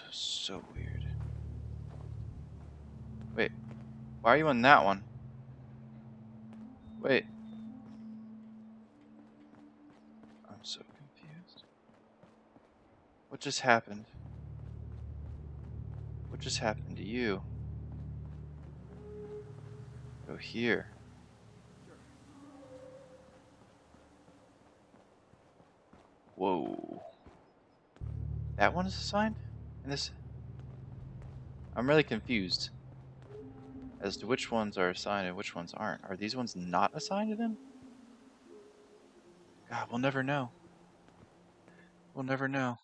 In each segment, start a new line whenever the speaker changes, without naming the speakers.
was so weird. Wait, why are you on that one? Wait. I'm so confused. What just happened? What just happened to you? Go here. Whoa. That one is assigned? And this... I'm really confused as to which ones are assigned and which ones aren't. Are these ones not assigned to them? God, we'll never know. We'll never know.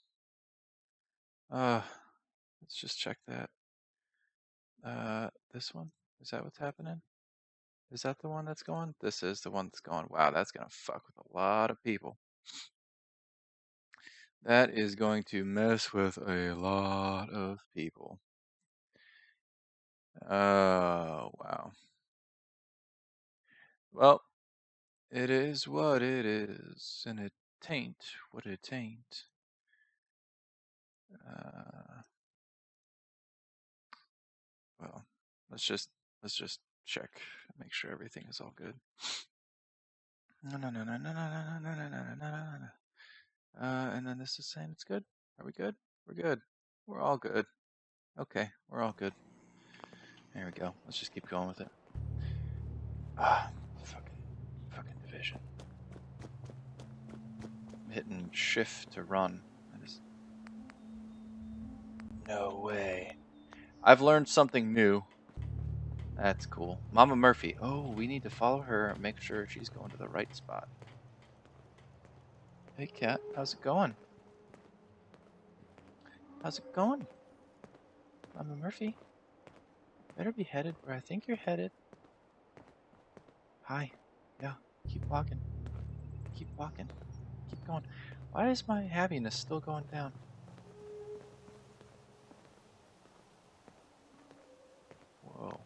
Let's just check that. This one? Is that what's happening? Is that the one that's going? This is the one that's going. Wow, that's gonna fuck with a lot of people. That is going to mess with a lot of people. Oh, wow. Well, it is what it is, and it tain't what it tain't. Well, let's just check, make sure everything is all good. No. And then this is saying it's good. Are we good? We're good. We're all good. Okay, we're all good. There we go. Let's just keep going with it. Fucking division. I'm hitting shift to run. No way. I've learned something new. That's cool. Mama Murphy. Oh, we need to follow her and make sure she's going to the right spot. Hey, cat. How's it going? How's it going? Mama Murphy. Better be headed where I think you're headed. Hi. Yeah. Keep walking. Keep walking. Keep going. Why is my happiness still going down? Whoa.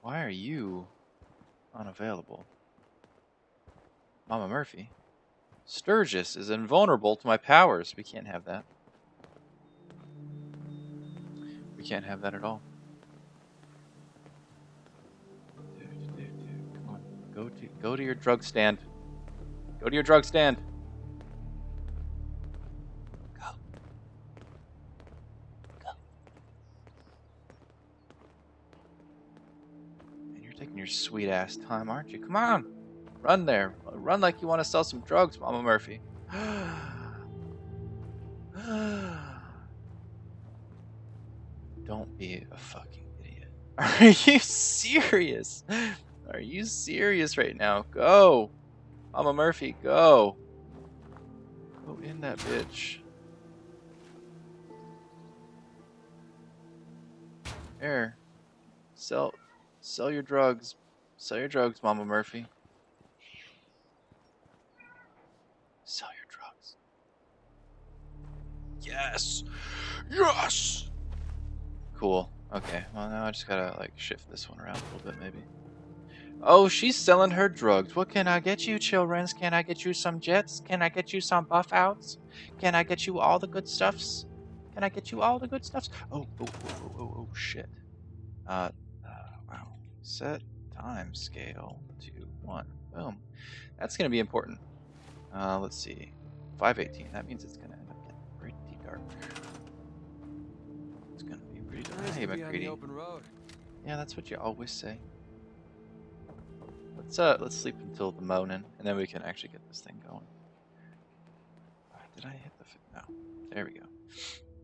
Why are you unavailable? Mama Murphy. Sturgis is invulnerable to my powers. We can't have that. We can't have that at all. Come on. Go to your drug stand. Go to your drug stand. Go. Go. And you're taking your sweet ass time, aren't you? Come on. Run there. Run like you want to sell some drugs, Mama Murphy. Don't be a fucking idiot. Are you serious? Are you serious right now? Go. Mama Murphy, go. Go in that bitch. Here. Sell your drugs. Sell your drugs, Mama Murphy. Sell your drugs. Yes. Yes. Cool. Okay. Well, now I just gotta like shift this one around a little bit, maybe. Oh, she's selling her drugs. What can I get you, childrens? Can I get you some jets? Can I get you some buff outs? Can I get you all the good stuffs? Can I get you all the good stuffs? Oh, shit. Wow. Set time scale to 1. Boom. That's gonna be important. Let's see. 5:18. That means it's gonna end up getting pretty dark. It's gonna be pretty dark. Hey, McCready. Yeah, that's what you always say. Let's sleep until the morning, and then we can actually get this thing going. Did I hit the... No. There we go.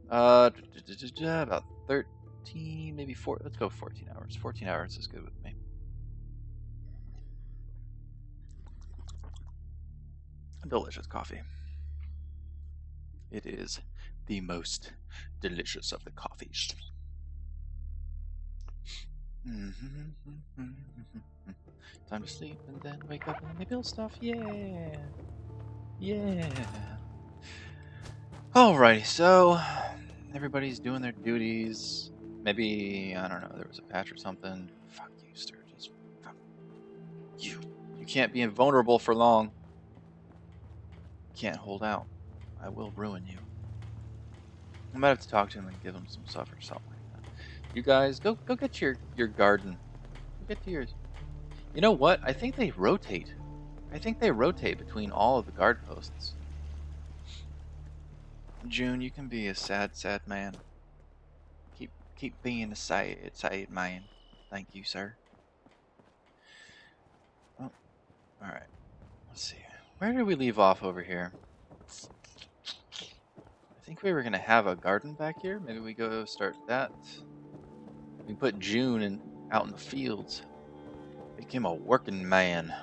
About 13, maybe 4. Let's go 14 hours. 14 hours is good with me. Delicious coffee. It is the most delicious of the coffees. Time to sleep and then wake up and then build stuff. Yeah. Yeah. Alrighty, so everybody's doing their duties. Maybe, I don't know, there was a patch or something. Fuck you, Sturgis. Fuck you. You can't be invulnerable for long. You can't hold out. I will ruin you. I might have to talk to him and give him some stuff or something like that. You guys, go get your garden. Go get to yours. You know what? I think they rotate. I think they rotate between all of the guard posts. June, you can be a sad, sad man. Keep being a sad, sad man. Thank you, sir. Oh, all right. Let's see. Where did we leave off over here? I think we were gonna have a garden back here. Maybe we go start that. We put June out in the fields. Became a working man.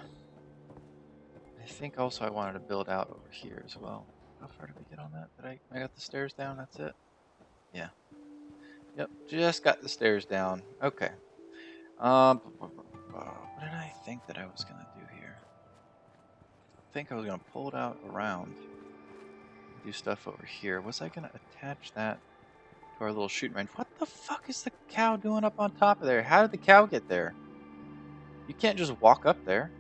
I think also I wanted to build out over here as well. How far did we get on that? I got the stairs down? That's it? Yeah. Yep, just got the stairs down. Okay. What did I think that I was gonna do here? I think I was gonna pull it out around. Do stuff over here. Was I gonna attach that to our little shooting range? What the fuck is the cow doing up on top of there? How did the cow get there? You can't just walk up there.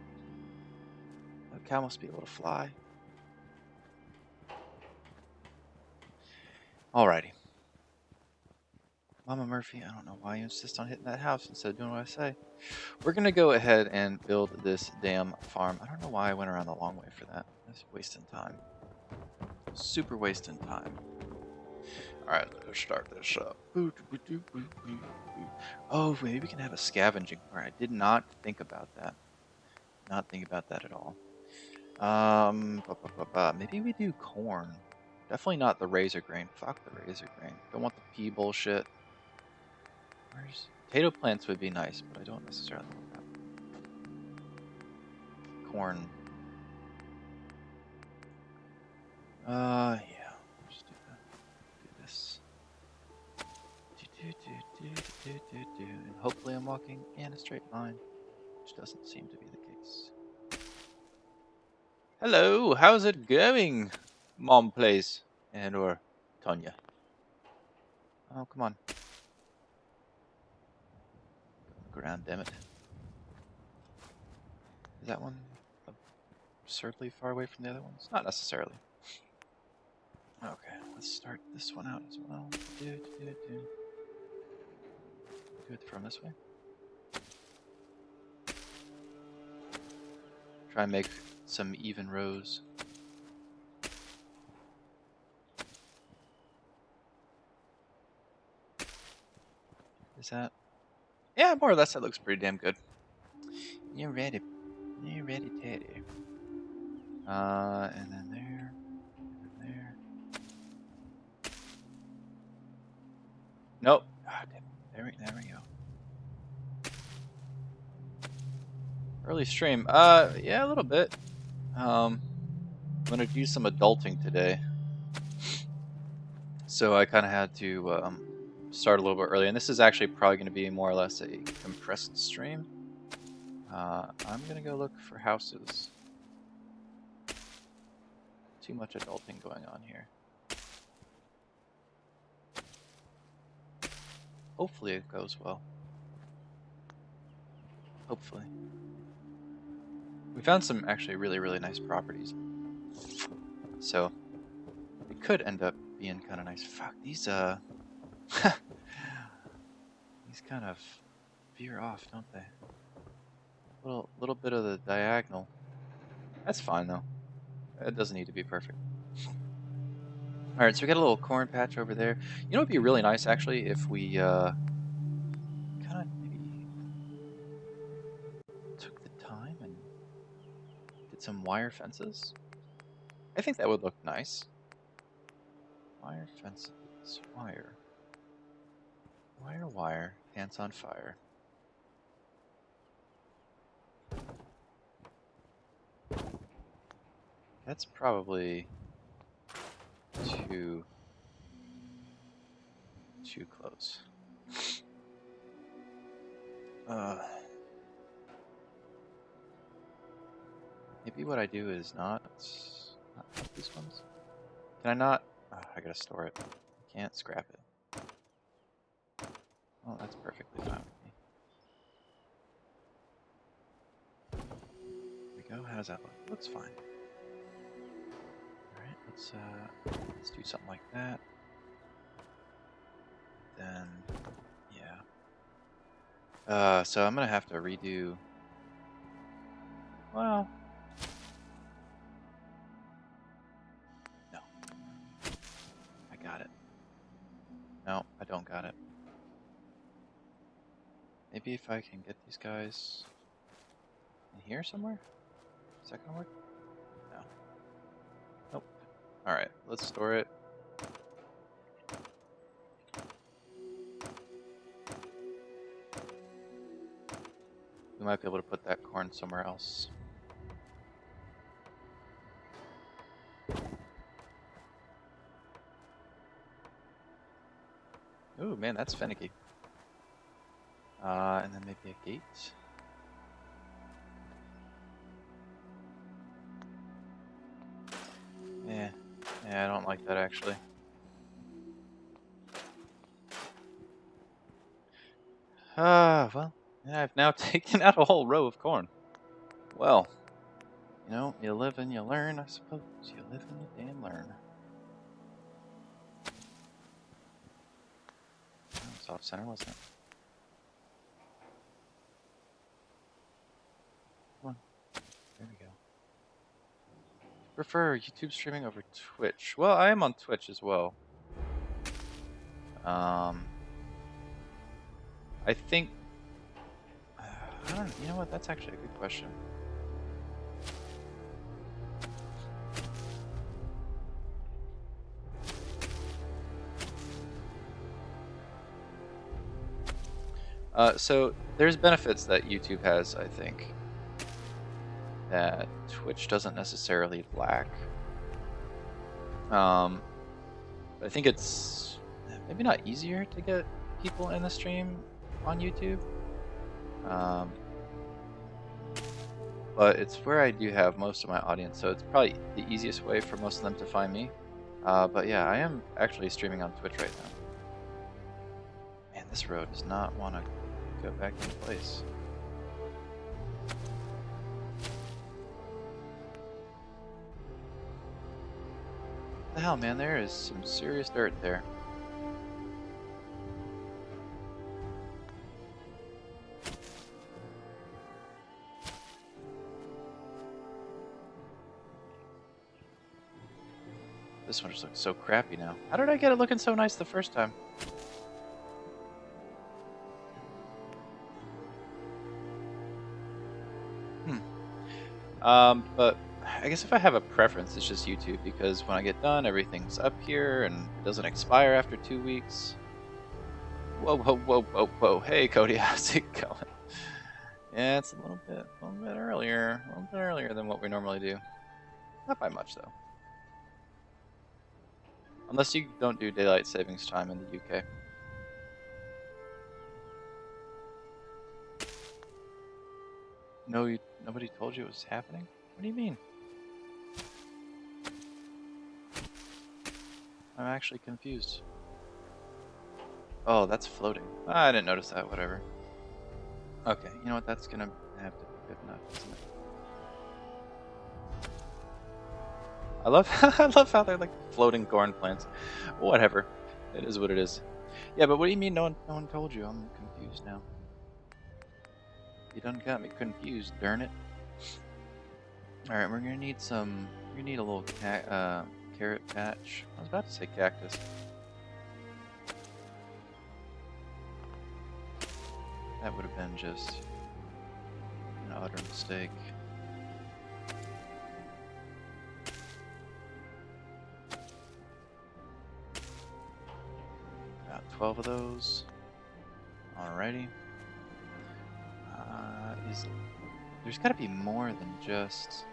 The cow must be able to fly. Alrighty. Mama Murphy, I don't know why you insist on hitting that house instead of doing what I say. We're going to go ahead and build this damn farm. I don't know why I went around the long way for that. That's wasting time. Super wasting time. Alright, let's start this up. Oh, maybe we can have a scavenging part. I did not think about that. Not think about that at all. Maybe we do corn. Definitely not the razor grain. Fuck the razor grain. Don't want the pea bullshit. Where's potato plants would be nice, but I don't necessarily want that. Corn. Yeah. Just do that. Do this. And hopefully I'm walking in a straight line, which doesn't seem to be the case. Hello, how's it going, Mom Plays and or Tonya? Oh, come on. Ground, damn it. Is that one absurdly far away from the other ones? Not necessarily. Okay, let's start this one out as well. Do it from this way. Try and make some even rows. Is that? Yeah, more or less that looks pretty damn good. You're ready. You're ready, Teddy. And then there. And then there. Nope. Ah, there we go. Early stream. Yeah, a little bit. I'm gonna do some adulting today. So I kind of had to start a little bit early, and this is actually probably going to be more or less a compressed stream. I'm gonna go look for houses. Too much adulting going on here. Hopefully it goes well. Hopefully. We found some actually really nice properties. So it could end up being kind of nice. Fuck, these these kind of veer off, don't they? Little bit of the diagonal. That's fine though. It doesn't need to be perfect. Alright, so we got a little corn patch over there. You know what would be really nice actually if we kind of maybe took the time and did some wire fences? I think that would look nice. Wire fences. Wire. Wire. Pants on fire. That's probably too close. Maybe what I do is not put these ones. Can I not? Oh, I gotta store it. I can't scrap it. Oh, that's perfectly fine with me. There we go. How does that look? Looks fine. All right, let's do something like that. then yeah. So I'm gonna have to redo. Well, no, I got it. No, I don't got it. Maybe if I can get these guys in here somewhere? Is that gonna work? No. Nope. Alright, let's store it. We might be able to put that corn somewhere else. Ooh, man, that's finicky. And then maybe a gate. Yeah, I don't like that actually. Well, yeah, I've now taken out a whole row of corn. Well, you know, you live and you learn, I suppose. You live and you damn learn. That was off center, wasn't it? Come on. There we go. Prefer YouTube streaming over Twitch. Well, I am on Twitch as well. I think... I don't know. You know what? That's actually a good question. So there's benefits that YouTube has, I think, that Twitch doesn't necessarily lack. I think it's maybe not easier to get people in the stream on YouTube, but it's where I do have most of my audience, so it's probably the easiest way for most of them to find me. But yeah, I am actually streaming on Twitch right now. Man, this road does not want to go back in place. What the hell, man? There is some serious dirt there. This one just looks so crappy now. How did I get it looking so nice the first time? But I guess if I have a preference, it's just YouTube, because when I get done, everything's up here and it doesn't expire after 2 weeks. Whoa, whoa, whoa, whoa, whoa. Hey, Cody, how's it going? Yeah, it's a little bit earlier than what we normally do. Not by much, though. Unless you don't do daylight savings time in the UK. No, nobody told you it was happening? What do you mean? I'm actually confused. Oh, that's floating. I didn't notice that, whatever. Okay, you know what, that's gonna have to be good enough, isn't it? I love I love how they're like floating corn plants. Whatever. It is what it is. Yeah, but what do you mean no one told you? I'm confused now. You done got me confused, darn it. Alright, we're gonna need some... We're gonna need a little carrot patch. I was about to say cactus. That would have been just an utter mistake. Got 12 of those. Alrighty. There's gotta be more than just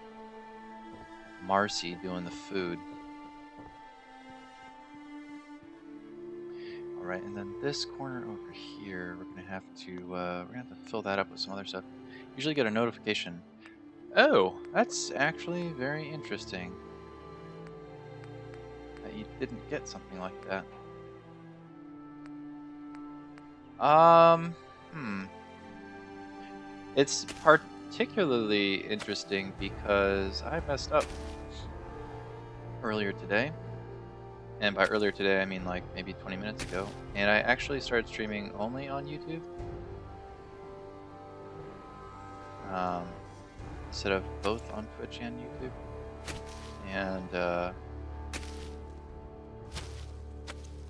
Marcy doing the food. Alright, and then this corner over here, we're gonna have to fill that up with some other stuff. Usually get a notification. Oh, that's actually very interesting that you didn't get something like that. It's particularly interesting because I messed up earlier today, And by earlier today, I mean like maybe 20 minutes ago. And I actually started streaming only on YouTube. Instead of both on Twitch and YouTube. And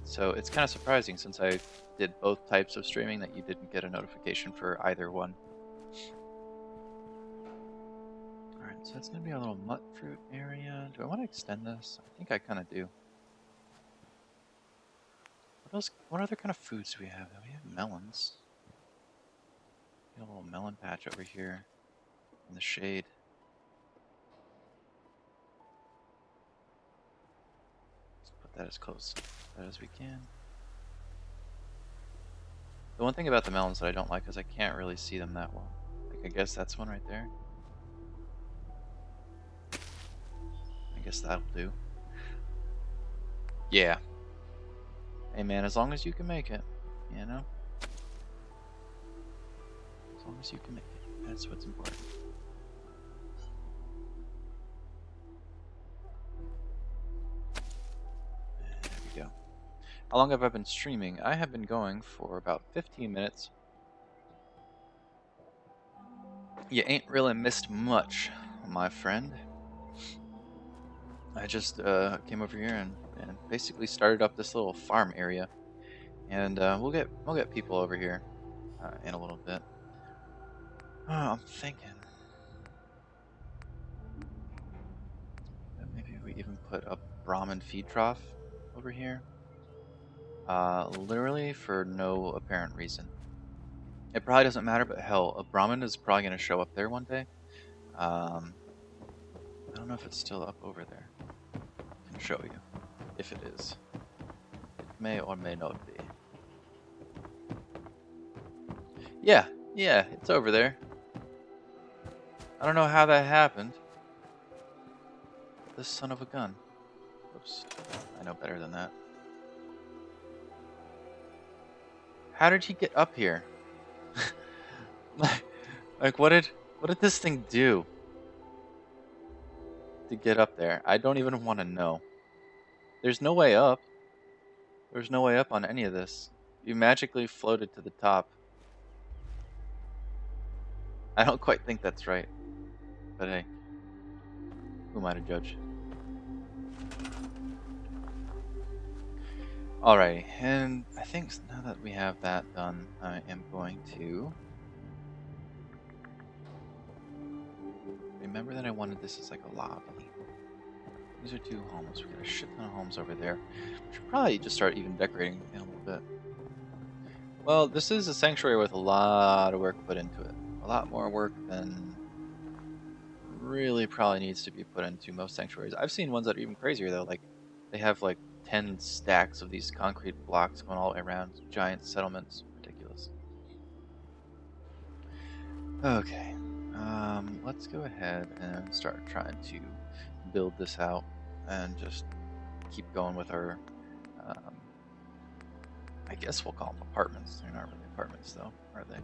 so it's kind of surprising since I did both types of streaming that you didn't get a notification for either one. Alright, so that's going to be our little nut fruit area. Do I want to extend this? I think I kind of do. What else? What other kind of foods do we have? We have melons. We have a little melon patch over here in the shade. Let's put that as close to that as we can. The one thing about the melons that I don't like is I can't really see them that well. Like, I guess that's one right there. I guess that'll do. Yeah. Hey man, as long as you can make it, you know? As long as you can make it, that's what's important. There we go. How long have I been streaming? I have been going for about 15 minutes. You ain't really missed much, my friend. I just came over here and basically started up this little farm area, and we'll get people over here in a little bit. I'm thinking that maybe we even put a Brahmin feed trough over here, literally for no apparent reason. It probably doesn't matter, but hell, a Brahmin is probably gonna show up there one day. I don't know if it's still up over there. I can show you if it is. It may or may not be. Yeah, it's over there. I don't know how that happened. This son of a gun. Oops. I know better than that. How did he get up here? Like what did this thing do to get up there? I don't even want to know. There's no way up. There's no way up on any of this. You magically floated to the top. I don't quite think that's right. But hey, who am I to judge? Alrighty, and I think now that we have that done, I am going to remember that I wanted this as like a lobby. These are 2 homes. We got a shit ton of homes over there. We should probably just start even decorating in a little bit. Well, this is a sanctuary with a lot of work put into it. A lot more work than really probably needs to be put into most sanctuaries. I've seen ones that are even crazier though. Like they have like 10 stacks of these concrete blocks going all the way around. Giant settlements. Ridiculous. Okay. Let's go ahead and start trying to build this out and just keep going with our I guess we'll call them apartments. They're not really apartments though, are they?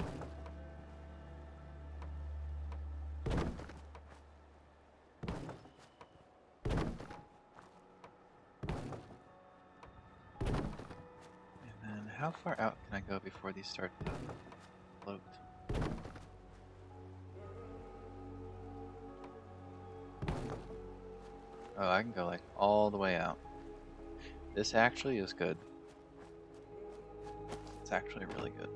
And then how far out can I go before these start to float? Oh, I can go like all the way out. This actually is good. It's actually really good.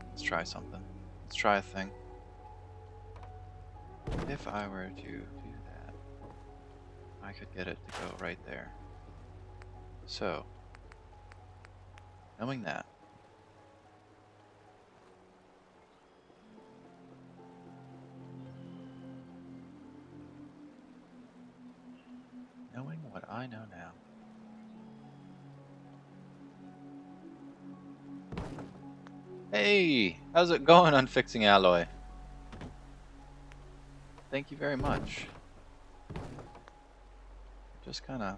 Let's try something. Let's try a thing. If I were to do that, I could get it to go right there. So, knowing that, knowing what I know now, hey, how's it going on fixing alloy? Thank you very much. Just kind of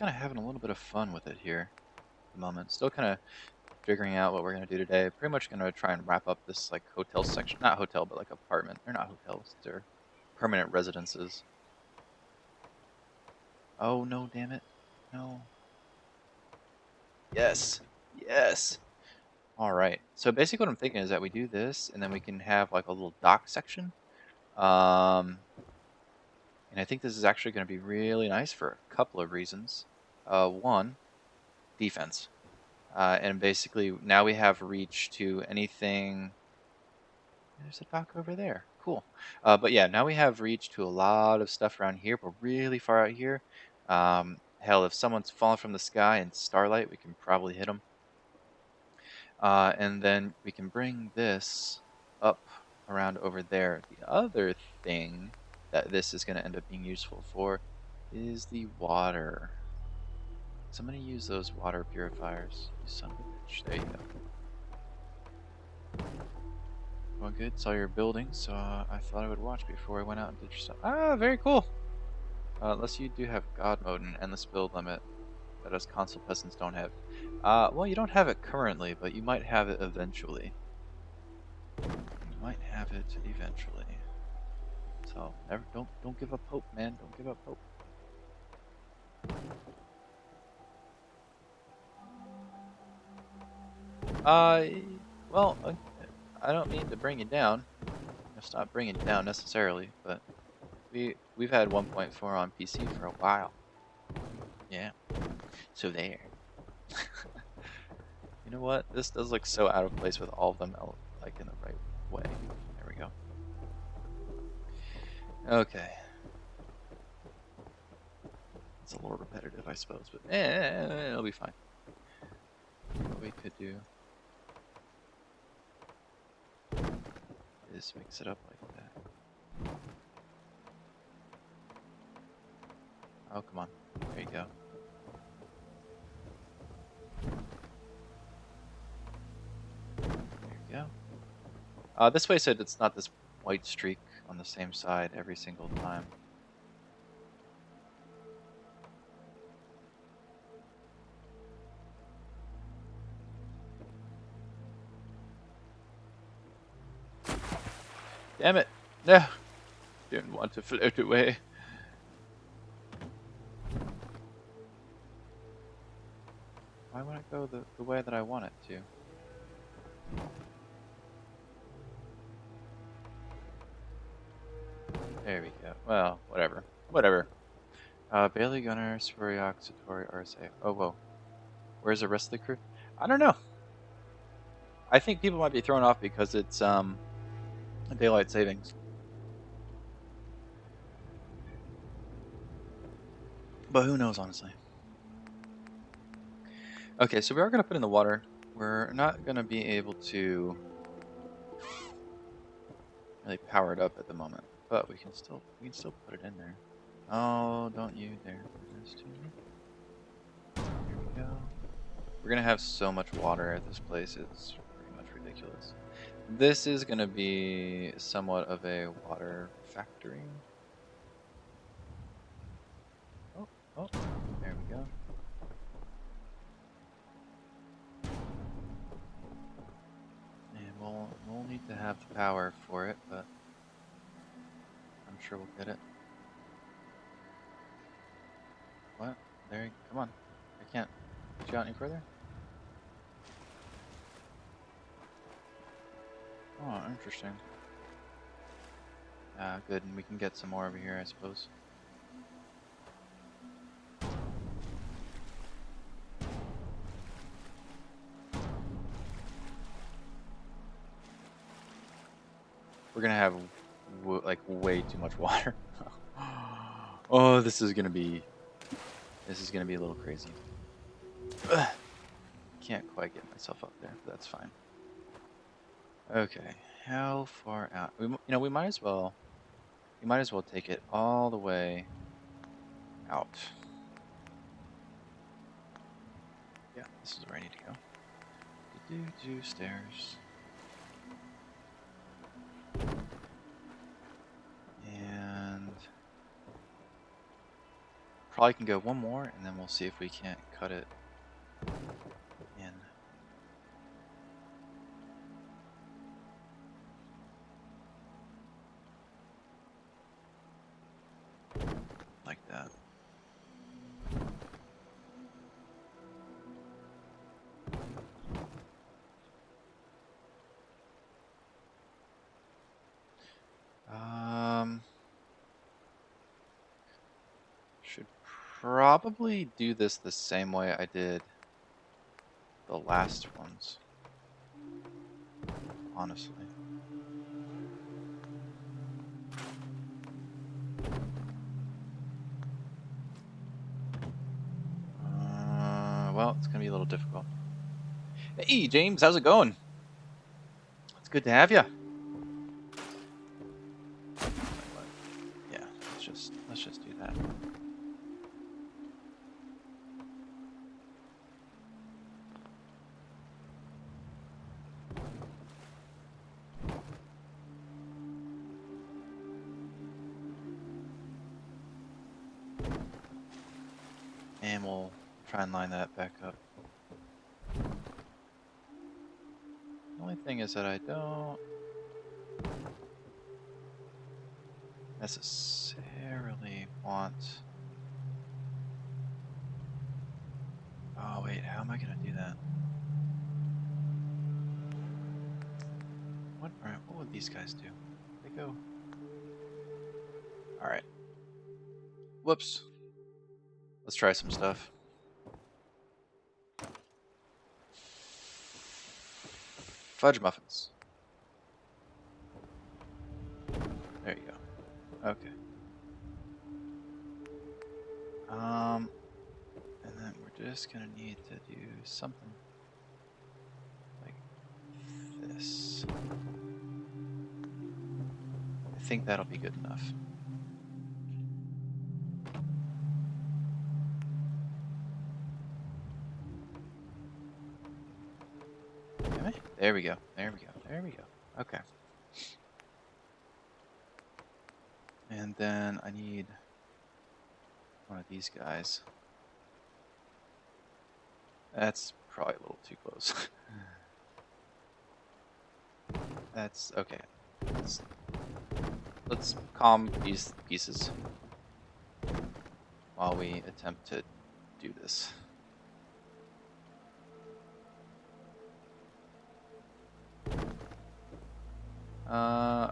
having a little bit of fun with it here at the moment. Still kind of figuring out what we're gonna do today. Pretty much gonna try and wrap up this like hotel section, not hotel, but like apartment. They're not hotels. They're permanent residences. Oh no, damn it. No. Yes. Yes. All right. So basically what I'm thinking is that we do this and then we can have like a little dock section. Um, and I think this is actually going to be really nice for a couple of reasons. One, defense. And basically now we have reach to anything. There's a dock over there. Cool. But yeah, now we have reach to a lot of stuff around here. We're really far out here. Hell, if someone's falling from the sky in starlight, we can probably hit them. And then we can bring this up around over there. The other thing that this is going to end up being useful for is the water. So I'm going to use those water purifiers. You son of a bitch. There you go. Well, good. Saw your building, so I thought I would watch before I went out and did your stuff. Ah, very cool. Unless you do have God mode and endless build limit that us console peasants don't have. Well, you don't have it currently, but you might have it eventually. You might have it eventually. So never, don't give up hope, man. Don't give up hope. Well, I don't mean to bring you down. It's not bringing you down necessarily, but we've had 1.4 on PC for a while. Yeah. So there. You know what? This does look so out of place with all of them like in the right way. There we go. Okay. It's a little repetitive, I suppose, but it'll be fine. What we could do is mix it up like that. Oh, come on. There you go. There you go. This way said it's not this white streak on the same side every single time. Damn it! No! Didn't want to float away. Why won't it go the way that I want it to? There we go. Well, whatever. Whatever. Bailey Gunner, Spuriak, Satori, RSA. Oh, whoa. Where's the rest of the crew? I don't know. I think people might be thrown off because it's daylight savings. But who knows, honestly. Okay, so we are going to put in the water. We're not going to be able to really power it up at the moment, but we can still put it in there. Oh, don't you dare do this to me. Here we go. We're going to have so much water at this place, it's pretty much ridiculous. This is going to be somewhat of a water factory. Oh, there we go. And we'll need to have the power for it, but I'm sure we'll get it. What? There, come on. I can't get you out any further? Oh, interesting. Good, and we can get some more over here, I suppose. We're gonna have like way too much water. Oh, this is gonna be a little crazy. Ugh. Can't quite get myself up there, but that's fine. Okay, how far out? We might as well take it all the way out. Yeah, this is where I need to go. Do stairs. And probably can go one more, and then we'll see if we can't cut it in. probably do this the same way I did the last ones, honestly. Well, it's gonna be a little difficult. Hey, James, how's it going? It's good to have you. Yeah, let's just do that. And we'll try and line that back up. The only thing is that I don't necessarily want... Oh wait, how am I gonna do that? What would these guys do? They go... Alright. Whoops. Let's try some stuff. Fudge muffins. There you go. Okay. And then we're just gonna need to do something like this. I think that'll be good enough. Okay. There we go. There we go. There we go. Okay. And then I need one of these guys. That's probably a little too close. That's okay. Let's calm these pieces while we attempt to do this.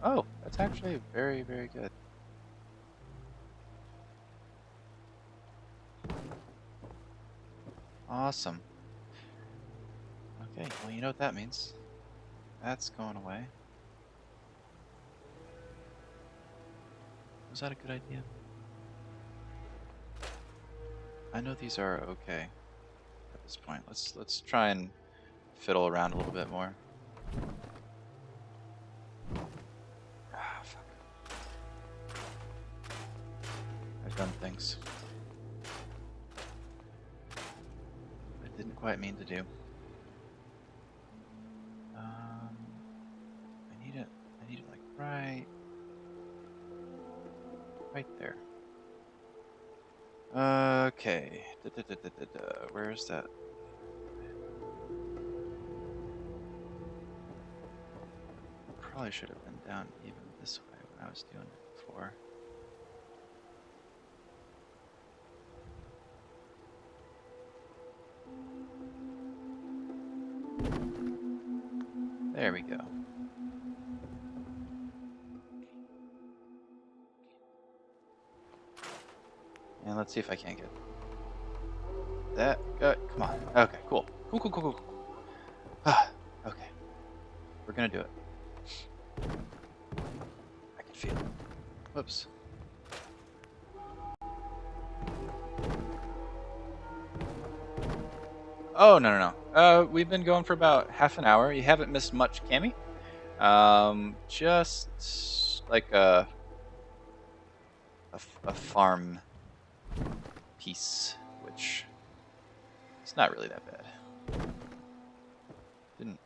Oh, that's actually very, very good. Awesome. Okay, well, you know what that means. That's going away. Was that a good idea? I know these are okay at this point. Let's try and fiddle around a little bit more. Ah, fuck. I've done things I didn't quite mean to do. I need it like right there. Okay. Where's that? Probably should have been down even this way when I was doing it before. There we go. And let's see if I can't get that. Come on. Okay, cool. Cool. Okay. We're gonna do it. I can feel it. Whoops. Oh, no. We've been going for about half an hour. You haven't missed much, Cammy. Just like a farm piece, which it's not really that bad.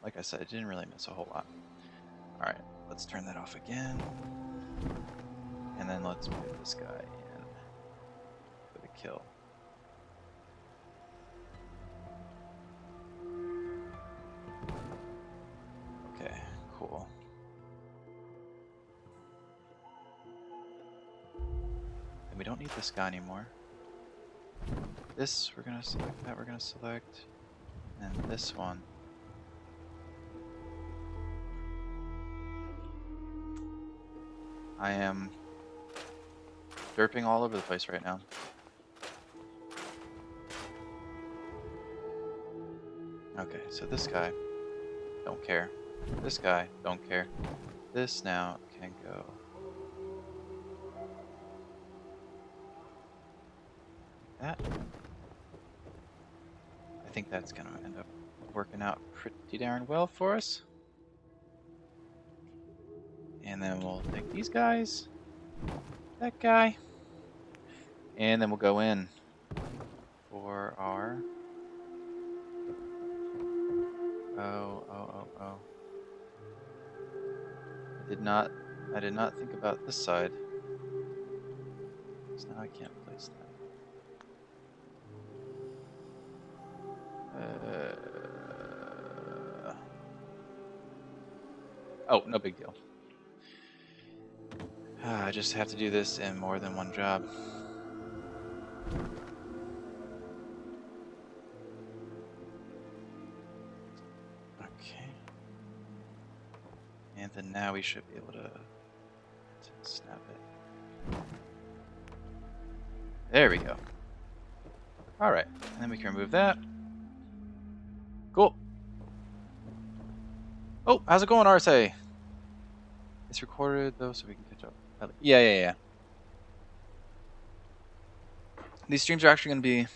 Like I said, it didn't really miss a whole lot. All right, let's turn that off again, and then let's move this guy in for the kill. Okay, cool. And we don't need this guy anymore. This we're gonna select, that we're gonna select, and this one. I am derping all over the place right now. Okay, so this guy, don't care. This guy, don't care. This now can go. That. I think that's gonna end up working out pretty darn well for us. And then we'll take these guys, that guy, and then we'll go in for our. Oh. I did not think about this side. So now I can't place that. Oh, no big deal. I just have to do this in more than one job. Okay. And then now we should be able to snap it. There we go. Alright, and then we can remove that. Cool. Oh, how's it going, RSA? It's recorded though, so we can catch up. Yeah. These streams are actually going to be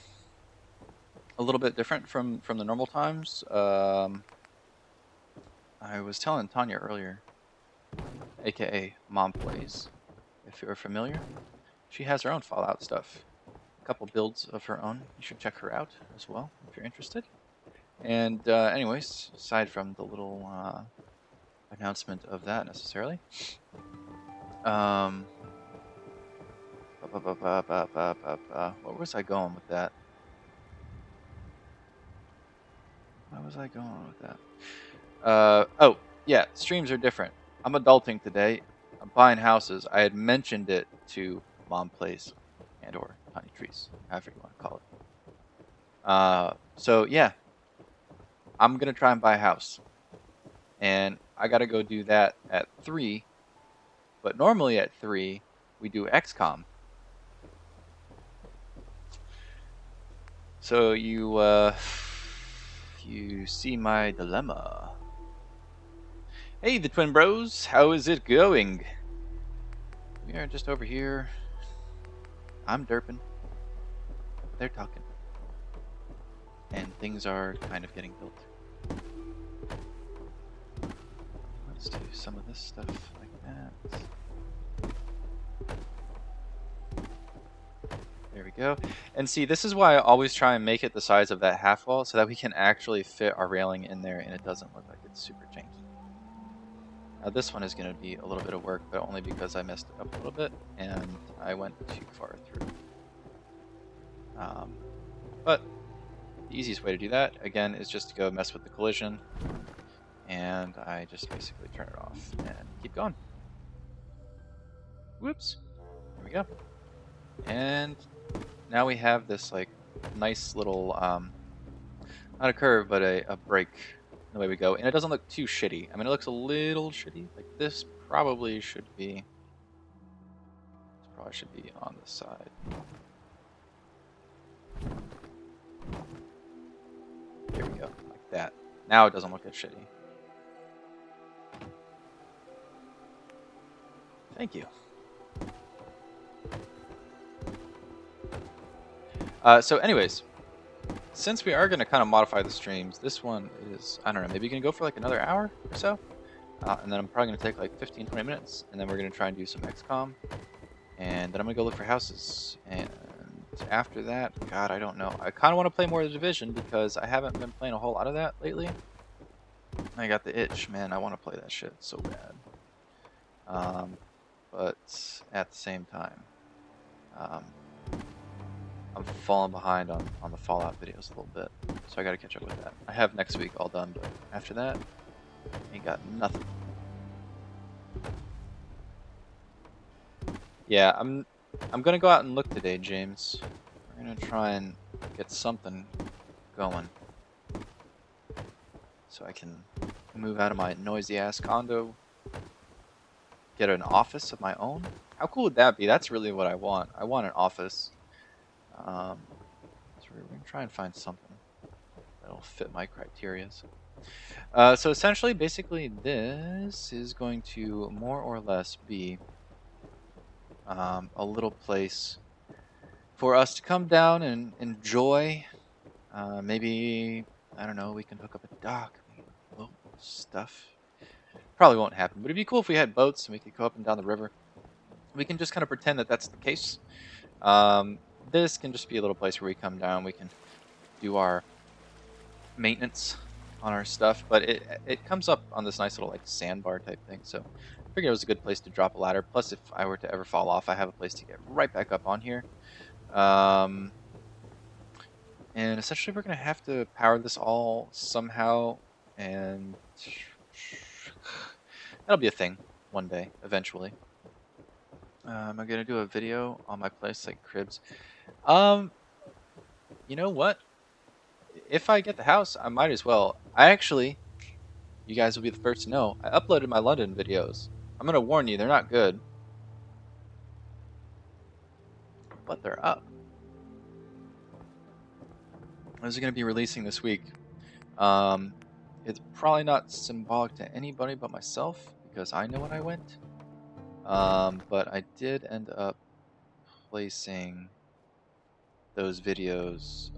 a little bit different from the normal times. I was telling Tanya earlier, aka Mom Plays, if you're familiar. She has her own Fallout stuff. A couple builds of her own. You should check her out as well if you're interested. And anyways, aside from the little announcement of that necessarily, what was I going with that? Oh, yeah, streams are different. I'm adulting today. I'm buying houses. I had mentioned it to Mom Plays and or Tiny Trees, however you want to call it. So yeah, I'm gonna try and buy a house, and I gotta go do that at 3. But normally at 3 we do XCOM. So you see my dilemma. Hey, the Twin Bros, how is it going? We are just over here. I'm derping. They're talking. And things are kind of getting built. Let's do some of this stuff like that. There we go. And see, this is why I always try and make it the size of that half wall so that we can actually fit our railing in there and it doesn't look like it's super janky. Now this one is going to be a little bit of work, but only because I messed it up a little bit and I went too far through. But the easiest way to do that, again, is just to go mess with the collision. And I just basically turn it off and keep going. Whoops. There we go. And now we have this like nice little, not a curve, but a break in the way we go. And it doesn't look too shitty. I mean, it looks a little shitty. Like this probably should be on the side. There we go, like that. Now it doesn't look as shitty. Thank you. So anyways, since we are going to kind of modify the streams, this one is, I don't know, maybe you can go for like another hour or so. And then I'm probably going to take like 15-20 minutes. And then we're going to try and do some XCOM. And then I'm going to go look for houses. And after that, God, I don't know. I kind of want to play more of the Division because I haven't been playing a whole lot of that lately. I got the itch, man. I want to play that shit so bad. But at the same time, I'm falling behind on the Fallout videos a little bit. So I got to catch up with that. I have next week all done, but after that, ain't got nothing. Yeah, I'm gonna go out and look today, James. We're gonna try and get something going, so I can move out of my noisy ass condo, get an office of my own. How cool would that be? That's really what I want. I want an office. So we're gonna try and find something that'll fit my criteria. So essentially, basically, this is going to more or less be a little place for us to come down and enjoy. Maybe, I don't know, we can hook up a dock, boat stuff. Probably won't happen, but it'd be cool if we had boats and we could go up and down the river. We can just kind of pretend that that's the case. This can just be a little place where we come down, we can do our maintenance on our stuff, but it comes up on this nice little like sandbar type thing. So I figured it was a good place to drop a ladder. Plus, if I were to ever fall off, I have a place to get right back up on here. And essentially, we're gonna have to power this all somehow, and that'll be a thing one day, eventually. I'm gonna do a video on my place, like cribs. You know what? If I get the house, I might as well. You guys will be the first to know. I uploaded my London videos. I'm gonna warn you, they're not good, but they're up. Those are gonna be releasing this week. It's probably not symbolic to anybody but myself because I know when I went. But I did end up placing those videos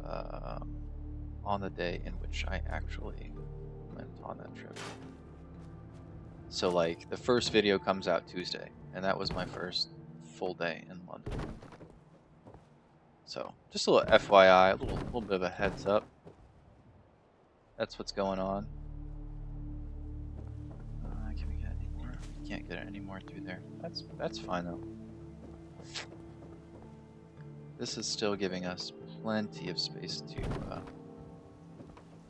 on the day in which I actually went on that trip. So like the first video comes out Tuesday, and that was my first full day in London. So just a little FYI, a little bit of a heads up. That's what's going on. Can we get any more? We can't get any more through there. That's fine though. This is still giving us plenty of space to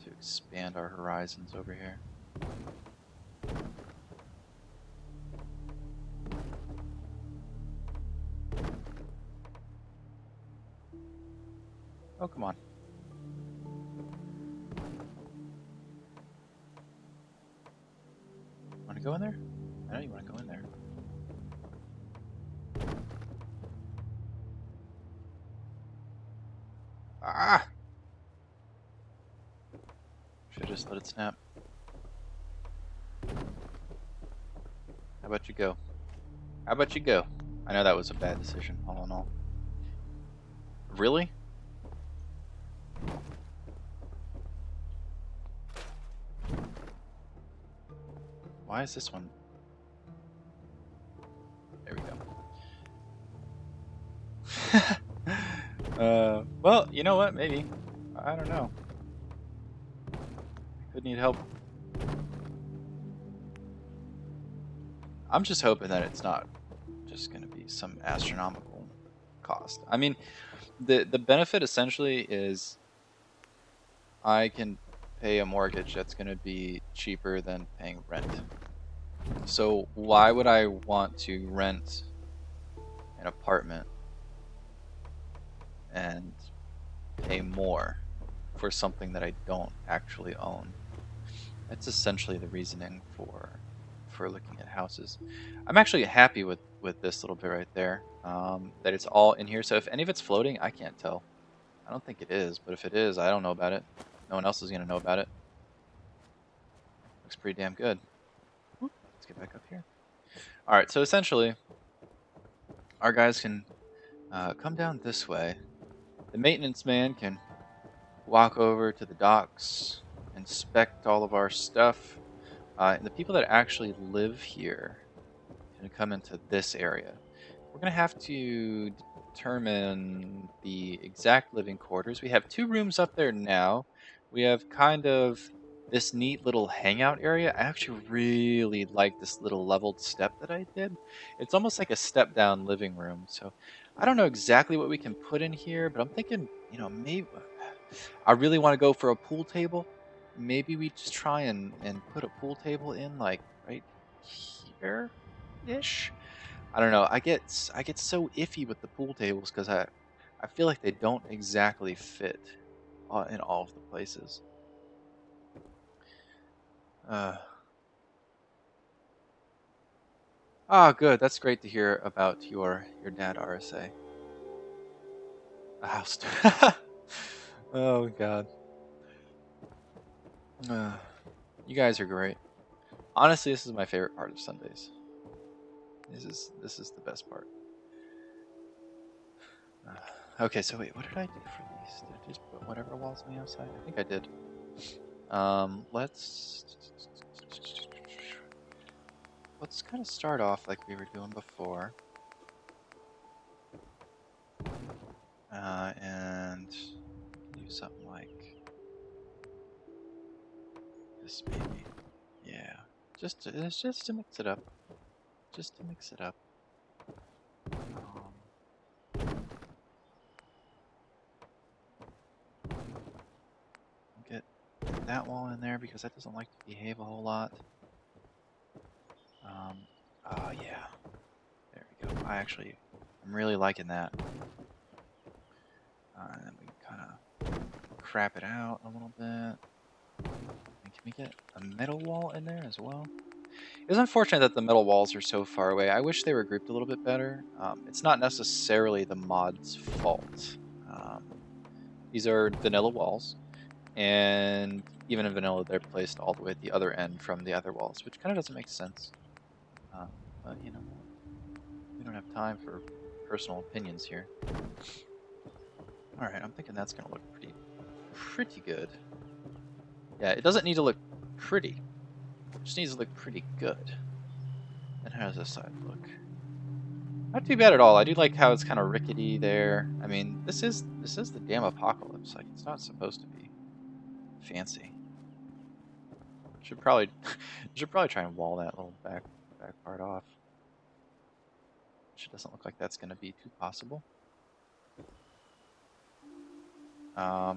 expand our horizons over here. Oh, come on. Want to go in there? I know you want to go in there. Ah! Should just let it snap. How about you go? How about you go? I know that was a bad decision, all in all. Really? Why is this one? There we go. Well, you know what? Maybe. I don't know. Could need help. I'm just hoping that it's not just going to be some astronomical cost. I mean, the benefit essentially is I can pay a mortgage that's going to be cheaper than paying rent. So why would I want to rent an apartment and pay more for something that I don't actually own? That's essentially the reasoning for looking at houses. I'm actually happy with this little bit right there, that it's all in here. So if any of it's floating, I can't tell. I don't think it is, but if it is, I don't know about it. No one else is going to know about it. Looks pretty damn good. Let's get back up here. All right, so essentially, our guys can come down this way. The maintenance man can walk over to the docks, inspect all of our stuff. And the people that actually live here can come into this area. We're going to have to determine the exact living quarters. We have 2 rooms up there now. We have kind of this neat little hangout area. I actually really like this little leveled step that I did. It's almost like a step down living room. So I don't know exactly what we can put in here, but I'm thinking, maybe I really want to go for a pool table. Maybe we just try and put a pool table in like right here-ish. I don't know. I get so iffy with the pool tables because I feel like they don't exactly fit in all of the places. Good. That's great to hear about your dad, RSA. A house. Oh God. You guys are great. Honestly, this is my favorite part of Sundays. This is the best part. Okay, so wait, what did I do for these? Did I just put whatever walls on the outside? I think I did. Let's kind of start off like we were doing before. And do something like this maybe. Yeah. Just to mix it up. Just to mix it up. Get that wall in there because that doesn't like to behave a whole lot. Oh yeah. There we go. I'm really liking that. And then we can kind of crap it out a little bit. And can we get a metal wall in there as well? It's unfortunate that the metal walls are so far away. I wish they were grouped a little bit better. It's not necessarily the mod's fault. These are vanilla walls, and even in vanilla, they're placed all the way at the other end from the other walls, which kind of doesn't make sense. But you know, we don't have time for personal opinions here. All right, I'm thinking that's gonna look pretty good. Yeah, it doesn't need to look pretty. It just needs to look pretty good. And how does this side look? Not too bad at all. I do like how it's kind of rickety there. I mean, this is the damn apocalypse. Like, it's not supposed to be fancy. Should probably try and wall that little back part off. Which doesn't look like that's going to be too possible. Oh.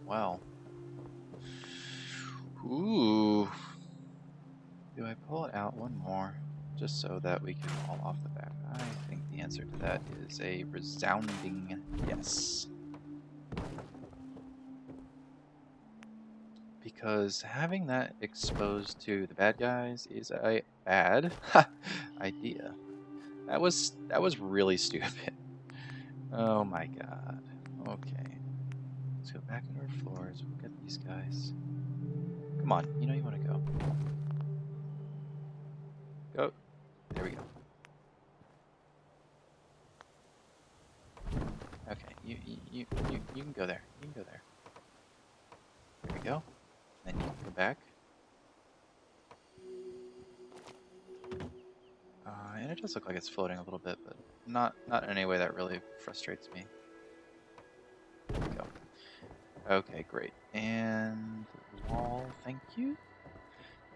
Well. Ooh. Do I pull it out one more? Just so that we can wall off the back? I think the answer to that is a resounding yes. Because having that exposed to the bad guys is a bad idea. That was really stupid. Oh my god. Okay. Let's go back into our floors. We'll get these guys. Come on, you know you want to go. Go. There we go. Okay, you can go there. You can go there. There we go. Then you can go back. And it does look like it's floating a little bit, but not in any way that really frustrates me. There we go. Okay, great. And wall, thank you.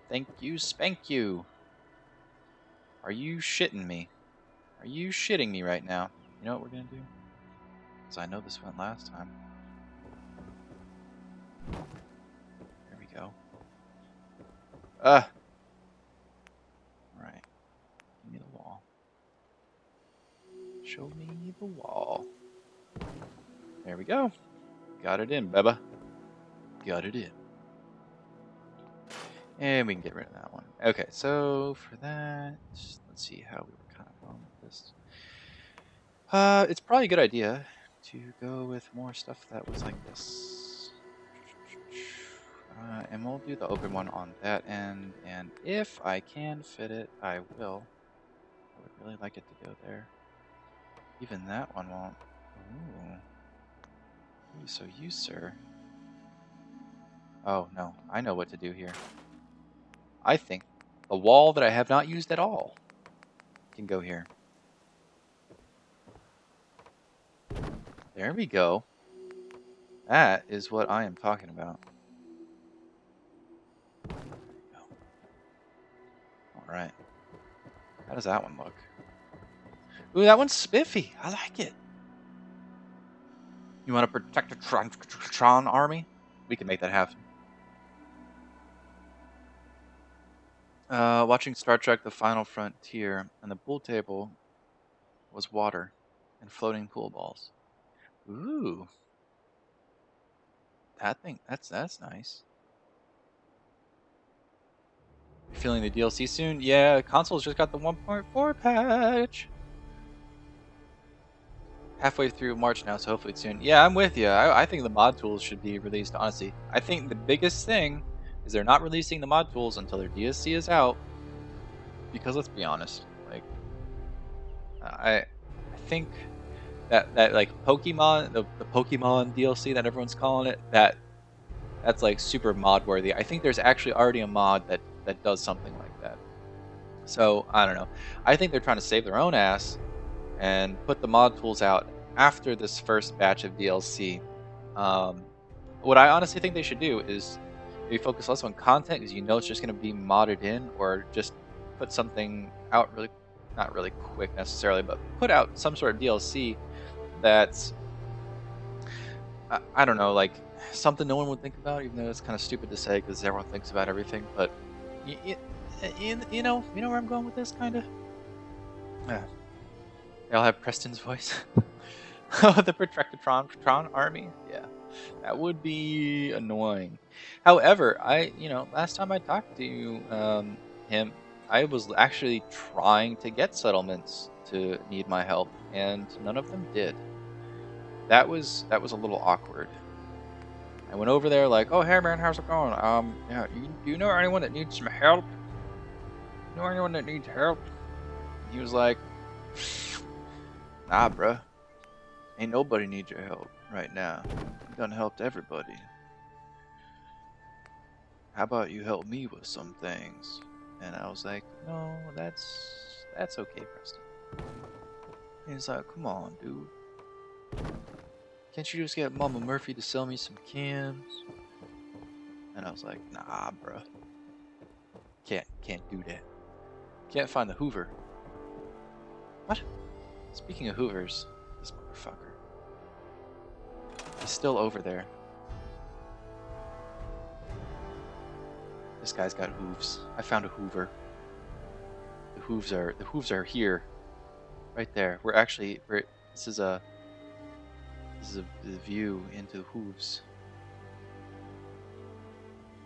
Thank you, spank you. Are you shitting me? Are you shitting me right now? You know what we're gonna do? Because I know this went last time. There we go. Alright. Give me the wall. Show me the wall. There we go. Got it in, Beba. Got it in. And we can get rid of that one. Okay, so for that, let's see how we were kind of going with this. It's probably a good idea to go with more stuff that was like this. And we'll do the open one on that end, and if I can fit it, I will. I would really like it to go there. Even that one won't. Ooh. Ooh, so you, sir. Oh, no. I know what to do here. I think the wall that I have not used at all can go here. There we go. That is what I am talking about. There we go. Alright. How does that one look? Ooh, that one's spiffy. I like it. You want to protect the Tron army? We can make that happen. Watching Star Trek The Final Frontier, and the pool table was water and floating pool balls. Ooh. That's nice. You feeling the DLC soon? Yeah, console's just got the 1.4 patch. halfway through March now, so hopefully it's soon. Yeah, I'm with you. I think the mod tools should be released, honestly. I think the biggest thing is they're not releasing the mod tools until their DSC is out. Because let's be honest, like, I think that like Pokemon, the Pokemon DLC that everyone's calling it, that's like super mod worthy. I think there's actually already a mod that does something like that. So I don't know. I think they're trying to save their own ass and put the mod tools out after this first batch of DLC. What I honestly think they should do is maybe focus less on content because you know it's just going to be modded in, or just put something out really, not really quick necessarily, but put out some sort of DLC that's, I don't know, like something no one would think about, even though it's kind of stupid to say because everyone thinks about everything. But you know where I'm going with this, kind of. Yeah. I'll have Preston's voice. The Protectatron army. Yeah, that would be annoying. However, last time I talked to him, I was actually trying to get settlements to need my help, and none of them did. That was a little awkward. I went over there like, "Oh, hey man, how's it going? Yeah, do you know anyone that needs some help? You know anyone that needs help?" He was like, "Nah, bruh. Ain't nobody needs your help right now. You done helped everybody. How about you help me with some things?" And I was like, "No, that's okay, Preston." He's like, "Come on, dude. Can't you just get Mama Murphy to sell me some cans?" And I was like, "Nah, bruh. Can't do that. Can't find the Hoover." What? Speaking of Hoovers, this motherfucker. He's still over there. This guy's got hooves. I found a Hoover. The hooves are here, right there. This is a view into the hooves.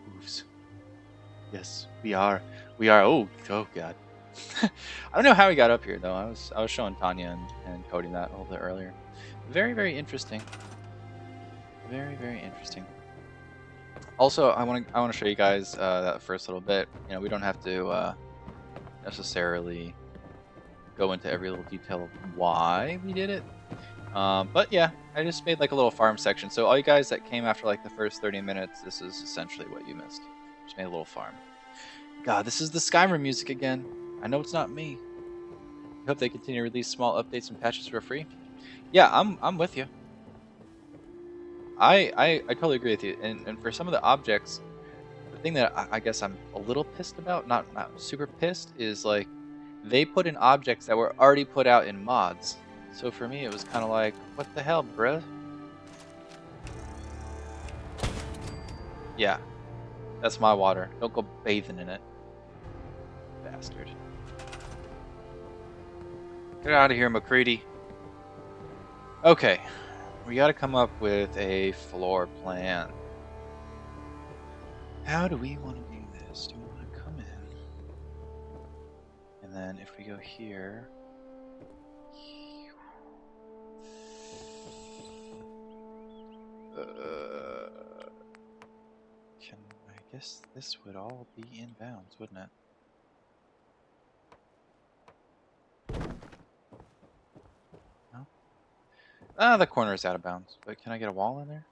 Hooves. Yes, we are. Oh god. I don't know how he got up here though. I was showing Tanya and Cody that a little bit earlier. Very, very interesting. Very, very interesting. Also, I want to show you guys that first little bit. We don't have to necessarily go into every little detail of why we did it. But yeah, I just made like a little farm section. So all you guys that came after like the first 30 minutes, this is essentially what you missed. Just made a little farm. God, this is the Skyrim music again. I know it's not me. I hope they continue to release small updates and patches for free. Yeah, I'm with you. I totally agree with you. And for some of the objects, the thing that I guess I'm a little pissed about, not super pissed, is like they put in objects that were already put out in mods. So for me, it was kind of like, what the hell, bruh? Yeah, that's my water. Don't go bathing in it, bastard. Get out of here, McCready. Okay, we got to come up with a floor plan. How do we want to do this? Do we want to come in? And then if we go here... I guess this would all be in bounds, wouldn't it? No? Ah, the corner is out of bounds. But can I get a wall in there?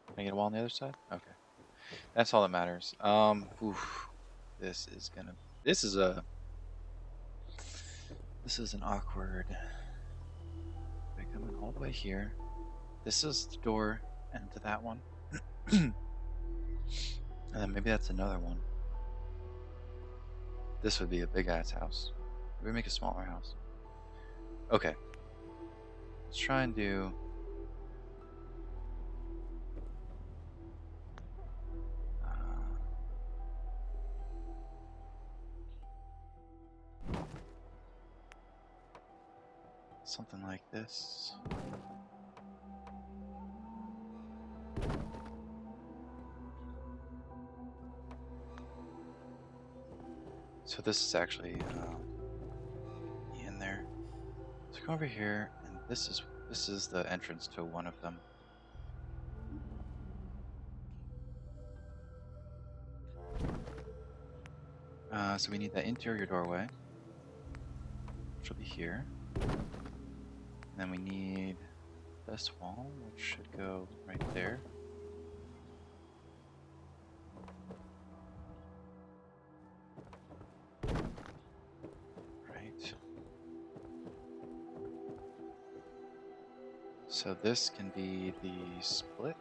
Can I get a wall on the other side? Okay. That's all that matters. Oof. This is an awkward... I come in all the way here. This is the door into that one. And then maybe that's another one. This would be a big ass house. Maybe we make a smaller house. Okay. Let's try and do... something like this. So this is actually in there. So come over here, and this is This is the entrance to one of them. So we need that interior doorway, which will be here. And then we need this wall, which should go right there. Right. So this can be the split.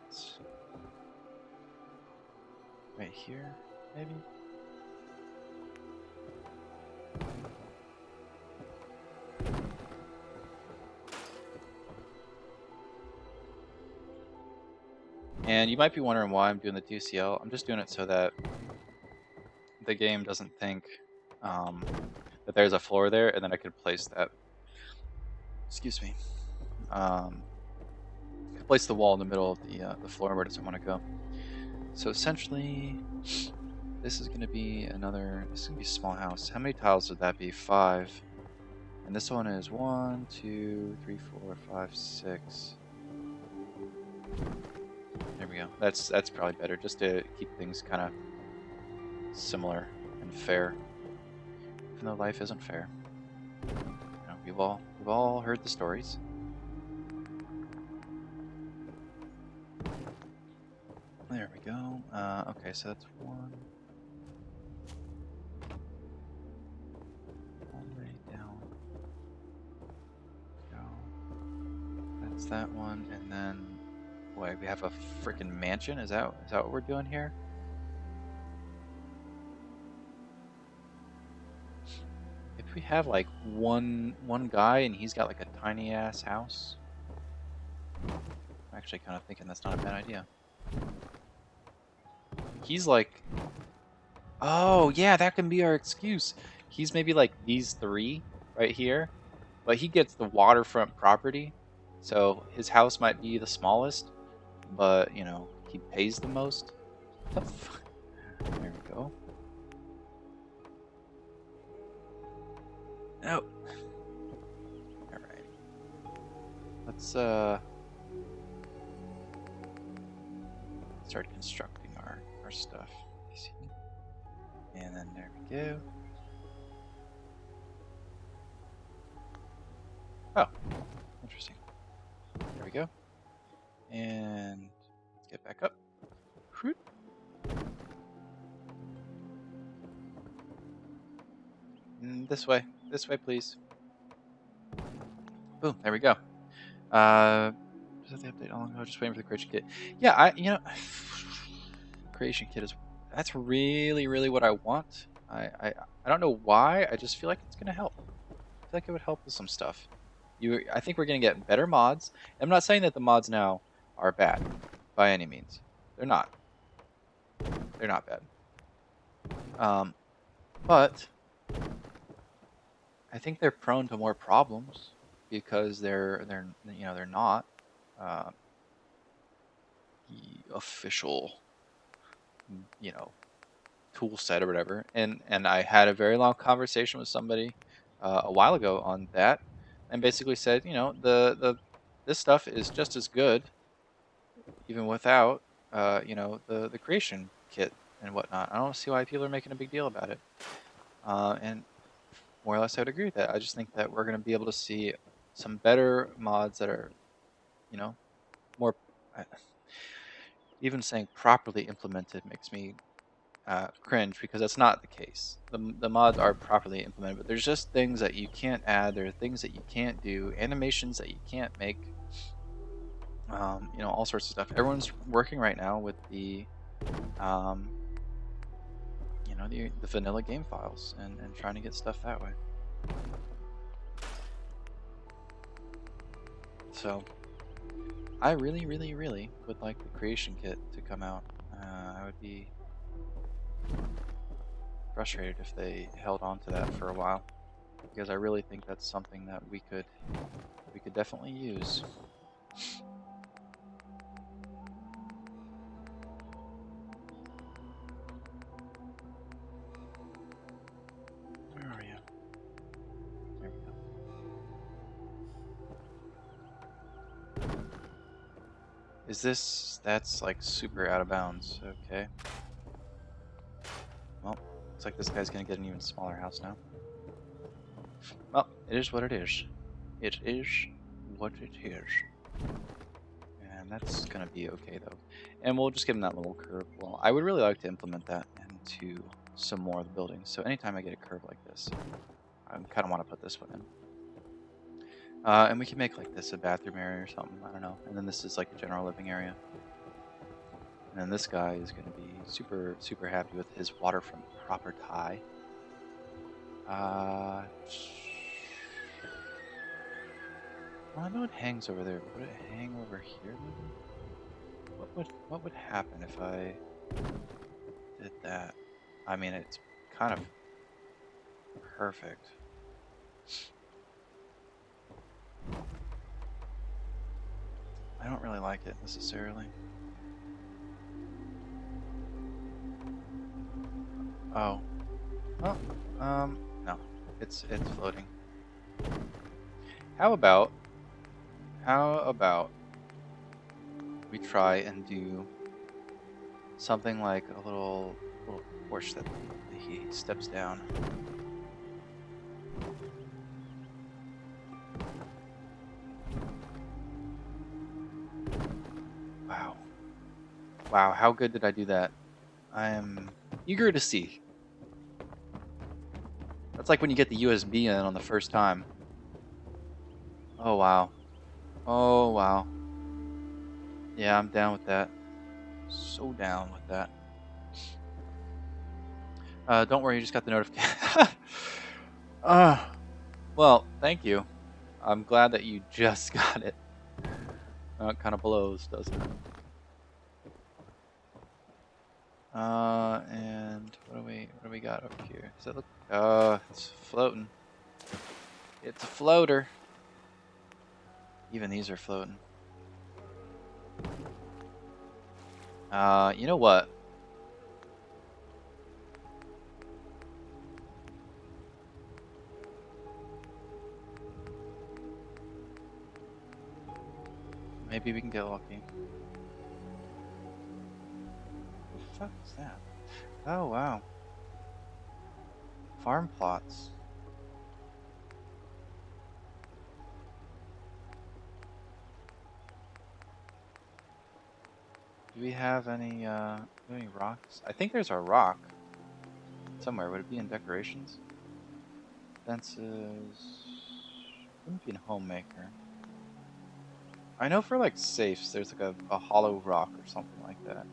Right here, maybe? And you might be wondering why I'm doing the TCL. I'm just doing it so that the game doesn't think that there's a floor there, and then I could place that. Excuse me. Place the wall in the middle of the floor where it doesn't want to go. So essentially, this is going to be another. This is going to be a small house. How many tiles would that be? 5. And this one is 1, 2, 3, 4, 5, 6. There we go. That's probably better, just to keep things kind of similar and fair. Even though life isn't fair. You know, we've all heard the stories. There we go. Okay, so that's 1. All the way down. Go. That's that one, and then boy, we have a freaking mansion. Is that what we're doing here? If we have like one guy and he's got like a tiny ass house, I'm actually kind of thinking that's not a bad idea. He's like, oh yeah, that can be our excuse. He's maybe like these 3 right here, but he gets the waterfront property, so his house might be the smallest, but you know, he pays the most. What the fuck? There we go. Oh. Alright. Let's start constructing our stuff. And then there we go. Oh, interesting. There we go. And let's get back up. This way, please. Boom, there we go. Is that the update? Oh, no, just waiting for the creation kit. Yeah, creation kit that's really, really what I want. I don't know why. I just feel like it's gonna help. I feel like it would help with some stuff. I think we're gonna get better mods. I'm not saying that the mods now are bad by any means. They're not. They're not bad. But I think they're prone to more problems because they're not the official tool set or whatever. And I had a very long conversation with somebody a while ago on that, and basically said, this stuff is just as good even without the creation kit and whatnot. I don't see why people are making a big deal about it. And more or less, I would agree with that. I just think that we're going to be able to see some better mods that are, more. Even saying properly implemented makes me cringe, because that's not the case. The mods are properly implemented, but there's just things that you can't add. There are things that you can't do, animations that you can't make. All sorts of stuff. Everyone's working right now with the vanilla game files and trying to get stuff that way. So I really, really, really would like the creation kit to come out. I would be frustrated if they held on to that for a while, because I really think that's something that we could definitely use. Where are you? There we go. Is this... That's like super out of bounds. Okay. Well, looks like this guy's gonna get an even smaller house now. Well, it is what it is. It is what it is. And that's gonna be okay though. And we'll just give him that little curve wall. I would really like to implement that into some more of the buildings. So anytime I get a curve like this, I kind of want to put this one in. And we can make like this a bathroom area or something. I don't know. And then this is like a general living area. And then this guy is going to be super, super happy with his waterfront proper tie. Well, I know it hangs over there, but would it hang over here maybe? What would happen if I did that? I mean, it's kind of perfect. I don't really like it necessarily. Oh. Well, no. It's floating. How about we try and do something like a little porch that he steps down. Wow. Wow, how good did I do that? I am eager to see. That's like when you get the USB in on the first time. Oh, wow. Oh, wow. Yeah, I'm down with that. So down with that. Don't worry, you just got the notification. Well, thank you. I'm glad that you just got it. It kind of blows, doesn't it? And what do we got over here? Does that look? It's floating. It's a floater. Even these are floating. You know what? Maybe we can get lucky. What the fuck is that? Oh, wow. Farm plots. Do we have any rocks? I think there's a rock somewhere. Would it be in decorations? Fences. Wouldn't be in homemaker. I know for like safes, there's like a hollow rock or something like that.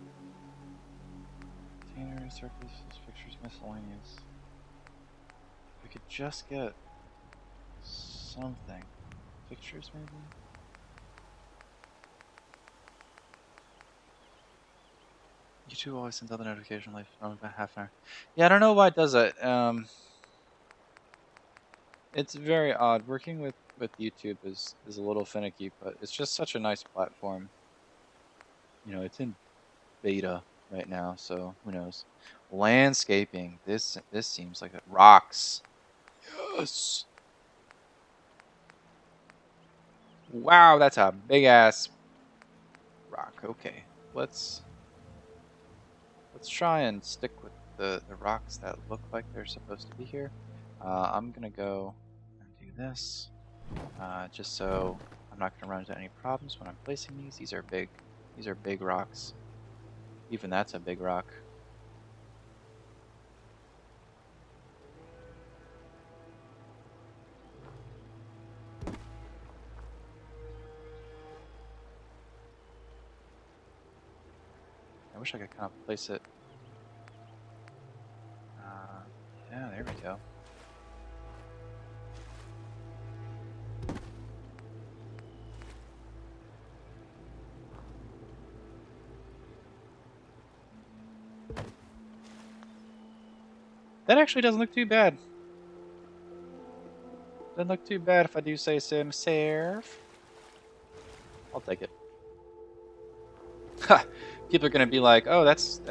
Containers, surfaces, pictures, miscellaneous. We could just get something. Pictures, maybe? YouTube always sends out the notification like about half an hour. Yeah, I don't know why it does that. It's very odd. Working with YouTube is a little finicky, but it's just such a nice platform. You know, it's in beta right now, so who knows. Landscaping. This seems like rocks. Yes. Wow, that's a big ass rock. Okay, let's try and stick with the rocks that look like they're supposed to be here. I'm gonna go and do this, just so I'm not gonna run into any problems when I'm placing these. These are big. These are big rocks. Even that's a big rock. I wish I could kind of place it. Yeah, there we go. That actually doesn't look too bad. Doesn't look too bad if I do say so myself. I'll take it. Ha! People are gonna be like, "Oh, that's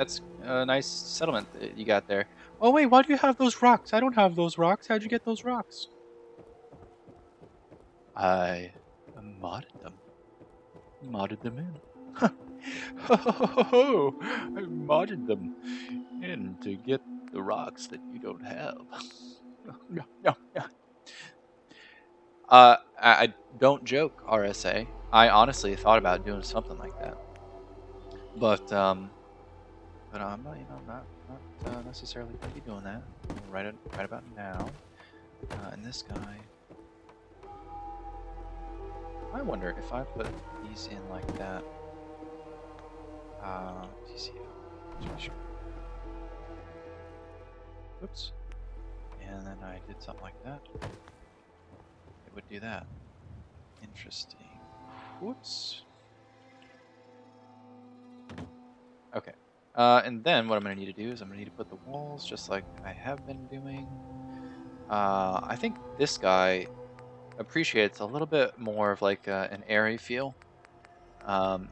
a nice settlement that you got there." Oh wait, why do you have those rocks? I don't have those rocks. How'd you get those rocks? I modded them. Modded them in. I modded them in to get the rocks that you don't have. No, no, no. I don't joke, RSA. I honestly thought about doing something like that, but I'm not, not necessarily going to be doing that right about now. And this guy, I wonder if I put these in like that. Oops. And then I did something like that. It would do that. Interesting. Whoops. Okay. And then what I'm going to need to do is I'm going to need to put the walls just like I have been doing. I think this guy appreciates a little bit more of like an airy feel. And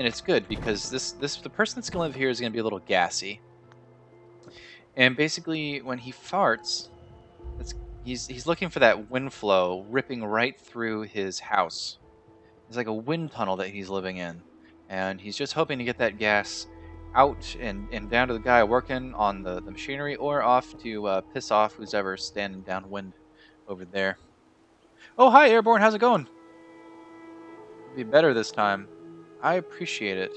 it's good because the person that's going to live here is going to be a little gassy. And basically when he farts, he's looking for that wind flow ripping right through his house. It's like a wind tunnel that he's living in. And he's just hoping to get that gas out and down to the guy working on the machinery or off to piss off who's ever standing downwind over there. Oh, hi, Airborne. How's it going? It'll be better this time. I appreciate it.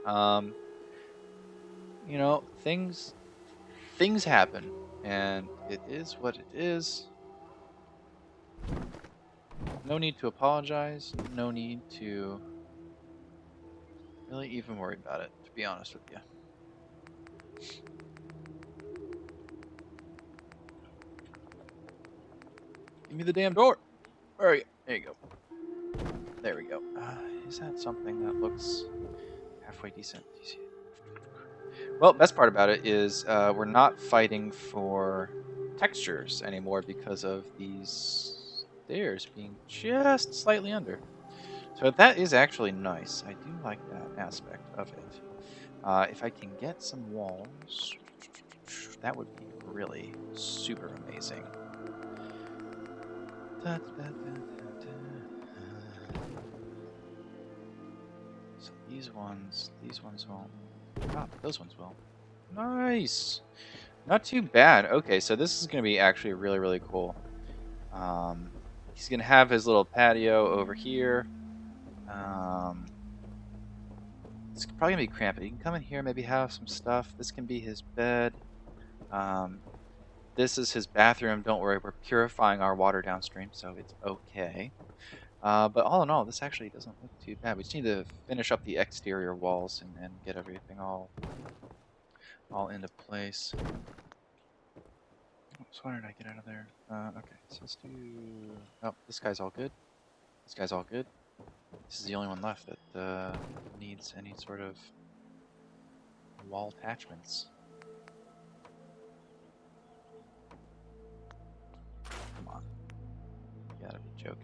You know, things happen, and it is what it is. No need to apologize. No need to really even worry about it, to be honest with you. Give me the damn door. Where are you? There you go. There we go. Is that something that looks halfway decent? Well, best part about it is we're not fighting for textures anymore because of these stairs being just slightly under. So that is actually nice. I do like that aspect of it. If I can get some walls, that would be really super amazing. So these ones won't. Ah, those ones will. Nice. Not too bad. Okay, so this is going to be actually really, really cool. He's going to have his little patio over here. It's probably going to be cramped, but he can come in here, maybe have some stuff. This can be his bed. This is his bathroom. Don't worry, we're purifying our water downstream, so it's okay. But all in all, this actually doesn't look too bad. We just need to finish up the exterior walls and get everything all into place. So why did I get out of there? Okay, so let's do... Oh, this guy's all good. This guy's all good. This is the only one left that needs any sort of wall attachments. Come on. You gotta be joking.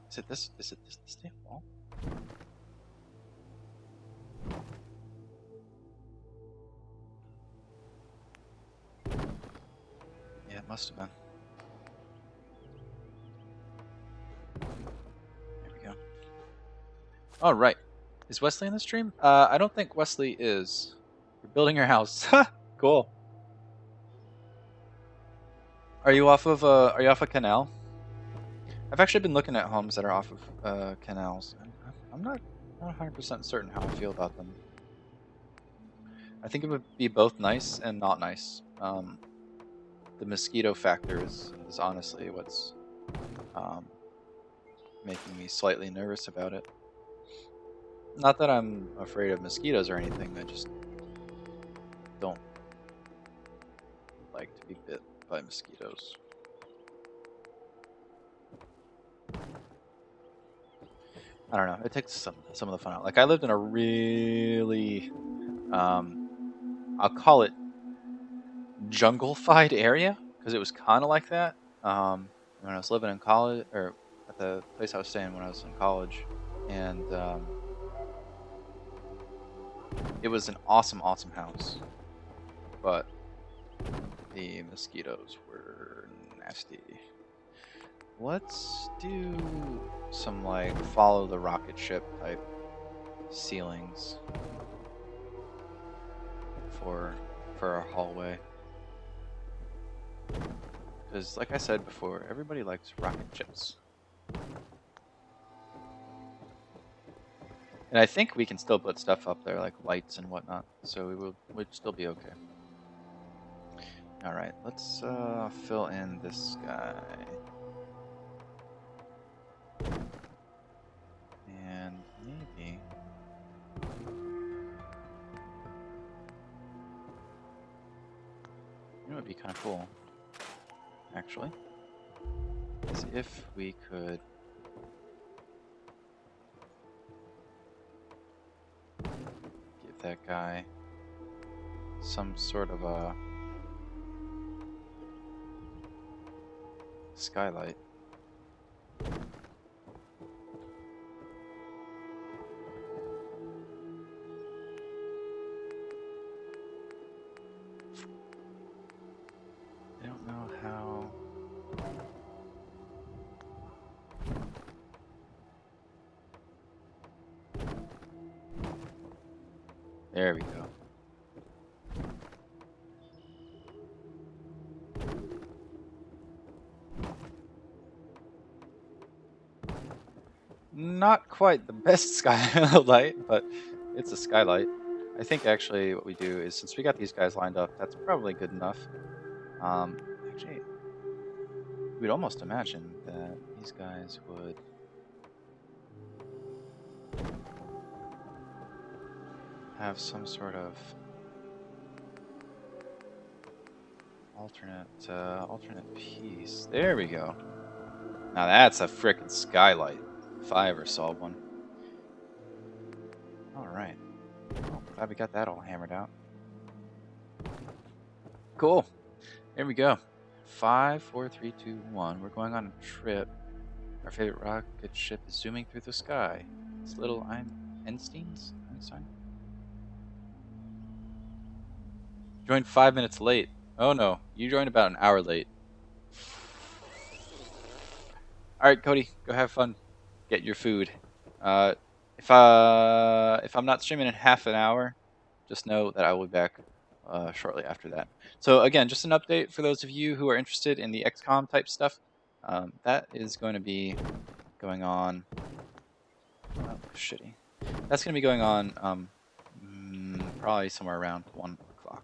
Is it this damn wall? Yeah, it must have been. There we go. All right. Is Wesley in the stream? I don't think Wesley is. We're building your house. Cool. Are you off of a canal? I've actually been looking at homes that are off of canals. I'm not 100% certain how I feel about them. I think it would be both nice and not nice. The mosquito factor is honestly what's making me slightly nervous about it. Not that I'm afraid of mosquitoes or anything, I just don't like to be bit by mosquitoes. I don't know, it takes some of the fun out. Like, I lived in a really, I'll call it jungle-fied area, because it was kind of like that when I was living in college, or at the place I was staying when I was in college, and it was an awesome house, but the mosquitoes were nasty. let's do some like follow the rocket ship type ceilings for our hallway. Because like I said before, everybody likes rocket ships. And I think we can still put stuff up there like lights and whatnot, so we'd still be okay. All right, let's fill in this guy. And maybe it would be kind of cool, actually, is if we could give that guy some sort of a skylight. I don't know how. There we go. Not quite the best skylight, but it's a skylight. I think actually what we do is, since we got these guys lined up, that's probably good enough. Actually, we'd almost imagine that these guys would have some sort of alternate piece. There we go. Now that's a frickin' skylight, if I ever saw one. Alright. Well, glad we got that all hammered out. Cool. There we go. 5, 4, 3, 2, 1. We're going on a trip. Our favorite rocket ship is zooming through the sky. It's little Einsteins. Joined 5 minutes late. Oh no, you joined about an hour late. Alright, Cody, go have fun. Get your food. If I'm not streaming in half an hour, just know that I will be back shortly after that. So again, just an update for those of you who are interested in the XCOM type stuff. That is going to be going on. Oh, shitty. That's going to be going on probably somewhere around 1 o'clock,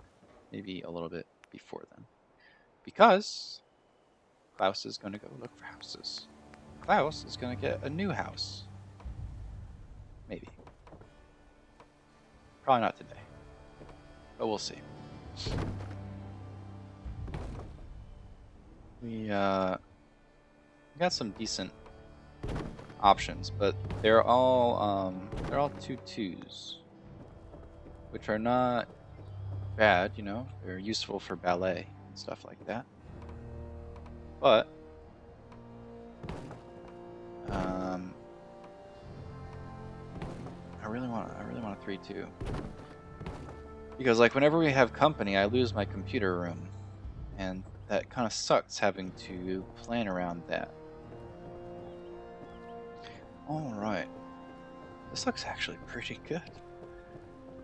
maybe a little bit before then, because Klaus is going to go look for houses. Klaus is going to get a new house. Maybe. Probably not today, but we'll see. We got some decent options, but they're all 2-2s, which are not bad, you know. They're useful for ballet and stuff like that. But I really want a 3-2, because like whenever we have company, I lose my computer room, and that kind of sucks having to plan around that. All right, this looks actually pretty good,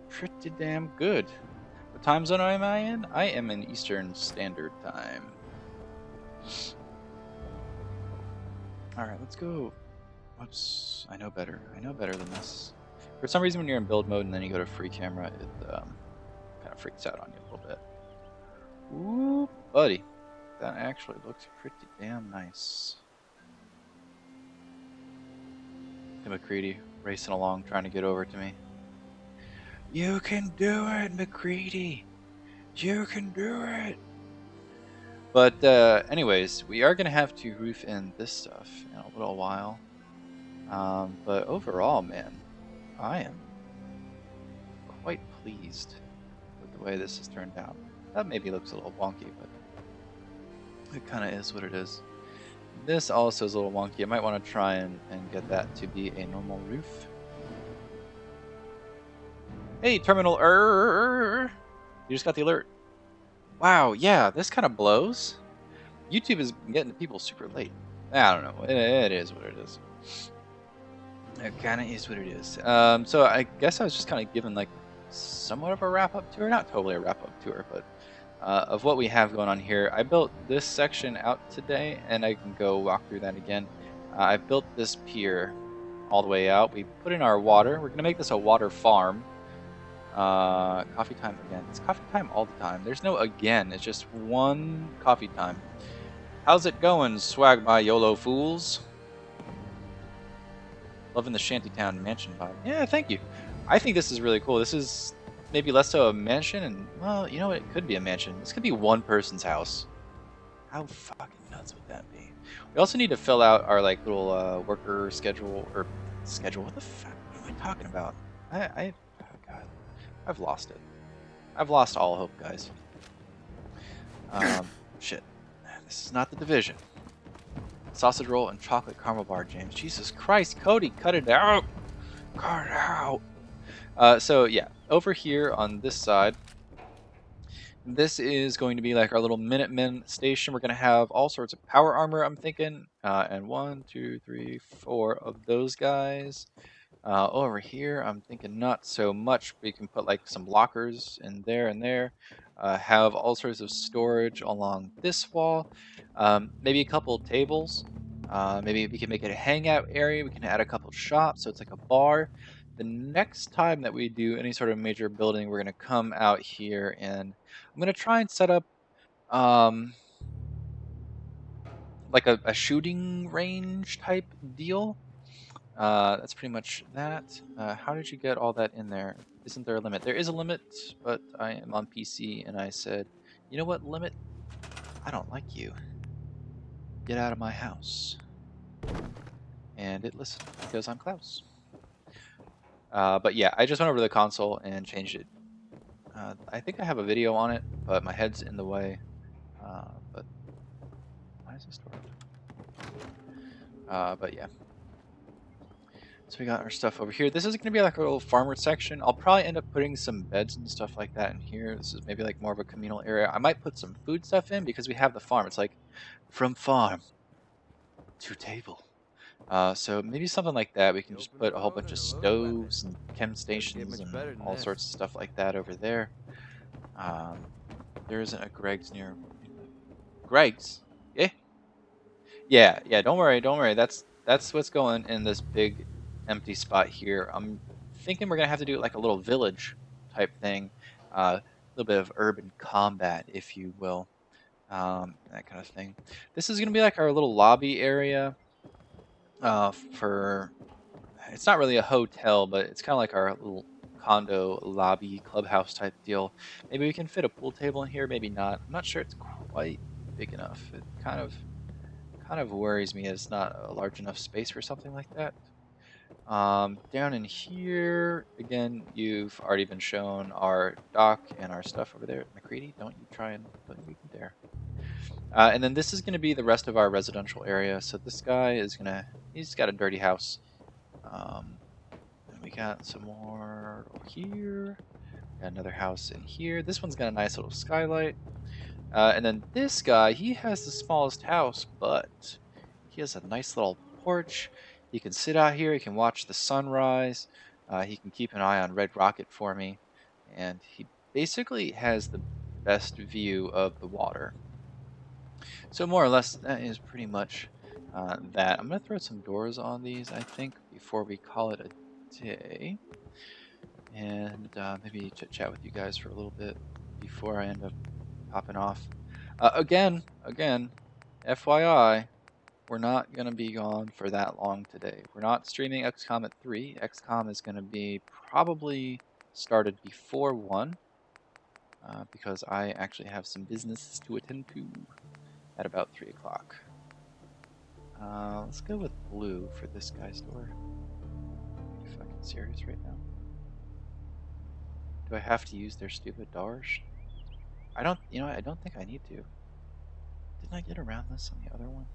pretty damn good. What time zone am I in? I am in Eastern Standard Time. All right, let's go. Whoops, I know better. I know better than this. For some reason, when you're in build mode and then you go to free camera, it kind of freaks out on you a little bit. Ooh, buddy. That actually looks pretty damn nice. McCready racing along, trying to get over to me. You can do it, McCready. You can do it. But anyways, we are going to have to roof in this stuff in a little while. But overall, man, I am quite pleased with the way this has turned out. That maybe looks a little wonky, but it kind of is what it is. This also is a little wonky. I might want to try and get that to be a normal roof. Hey, terminal error! You just got the alert. Wow, yeah, this kind of blows. YouTube is getting to people super late. I don't know. It is what it is. It kind of is what it is. So I guess I was just kind of given like somewhat of a wrap-up tour. Not totally a wrap-up tour, but of what we have going on here. I built this section out today, and I can go walk through that again. I built this pier all the way out. We put in our water. We're going to make this a water farm. Coffee time again. It's coffee time all the time. There's no again. It's just one coffee time. How's it going, swag my YOLO fools? Loving the shantytown mansion vibe. Yeah, thank you. I think this is really cool. This is maybe less so a mansion, and well, you know what? It could be a mansion. This could be one person's house. How fucking nuts would that be? We also need to fill out our like little worker schedule or schedule. What the fuck? What am I talking about? Oh god, I've lost it. I've lost all hope, guys. Shit. This is not the division. Sausage roll and chocolate caramel bar, James. Jesus Christ, Cody, cut it out. Cut it out. So yeah, over here on this side, this is going to be like our little Minutemen station. We're going to have all sorts of power armor, I'm thinking. And 1, 2, 3, 4 of those guys. Over here, I'm thinking not so much. We can put like some lockers in there and there. Have all sorts of storage along this wall. Maybe a couple of tables. Maybe we can make it a hangout area. We can add a couple of shops, so it's like a bar. The next time that we do any sort of major building, we're going to come out here and I'm going to try and set up um, like a shooting range type deal. That's pretty much that. How did you get all that in there? Isn't there a limit? There is a limit, but I am on PC and I said, you know what, limit? I don't like you. Get out of my house. And it listened because I'm Klaus. But yeah, I just went over to the console and changed it. I think I have a video on it, but my head's in the way. But why is this door open? But yeah. So we got our stuff over here. This is going to be like a little farmer section. I'll probably end up putting some beds and stuff like that in here. This is maybe like more of a communal area. I might put some food stuff in because we have the farm. It's like from farm to table. So maybe something like that. We can just put a whole bunch of stoves and chem stations and all sorts of stuff like that over there. There isn't a Greg's near. Greg's? Yeah? Yeah, don't worry. That's what's going in this big empty spot here. I'm thinking we're gonna have to do like a little village type thing. A little bit of urban combat, if you will. That kind of thing. This is gonna be like our little lobby area. For it's not really a hotel, but it's kind of like our little condo lobby clubhouse type deal. Maybe we can fit a pool table in here, maybe not. I'm not sure it's quite big enough. It kind of worries me it's not a large enough space for something like that. Down in here, again, you've already been shown our dock and our stuff over there. McCready, don't you try and put me there. And then this is going to be the rest of our residential area. So this guy is he's got a dirty house. And we got some more over here. Got another house in here. This one's got a nice little skylight. And then this guy, he has the smallest house, but he has a nice little porch. He can sit out here. He can watch the sunrise. He can keep an eye on Red Rocket for me. And he basically has the best view of the water. So more or less, that is pretty much that. I'm going to throw some doors on these, I think, before we call it a day. And maybe chit-chat with you guys for a little bit before I end up popping off. Again, FYI, we're not going to be gone for that long today. We're not streaming XCOM at 3. XCOM is going to be probably started before 1 because I actually have some business to attend to at about 3 o'clock. Let's go with blue for this guy's door. Are you fucking serious right now? Do I have to use their stupid doors? I don't think I need to. Didn't I get around this on the other one?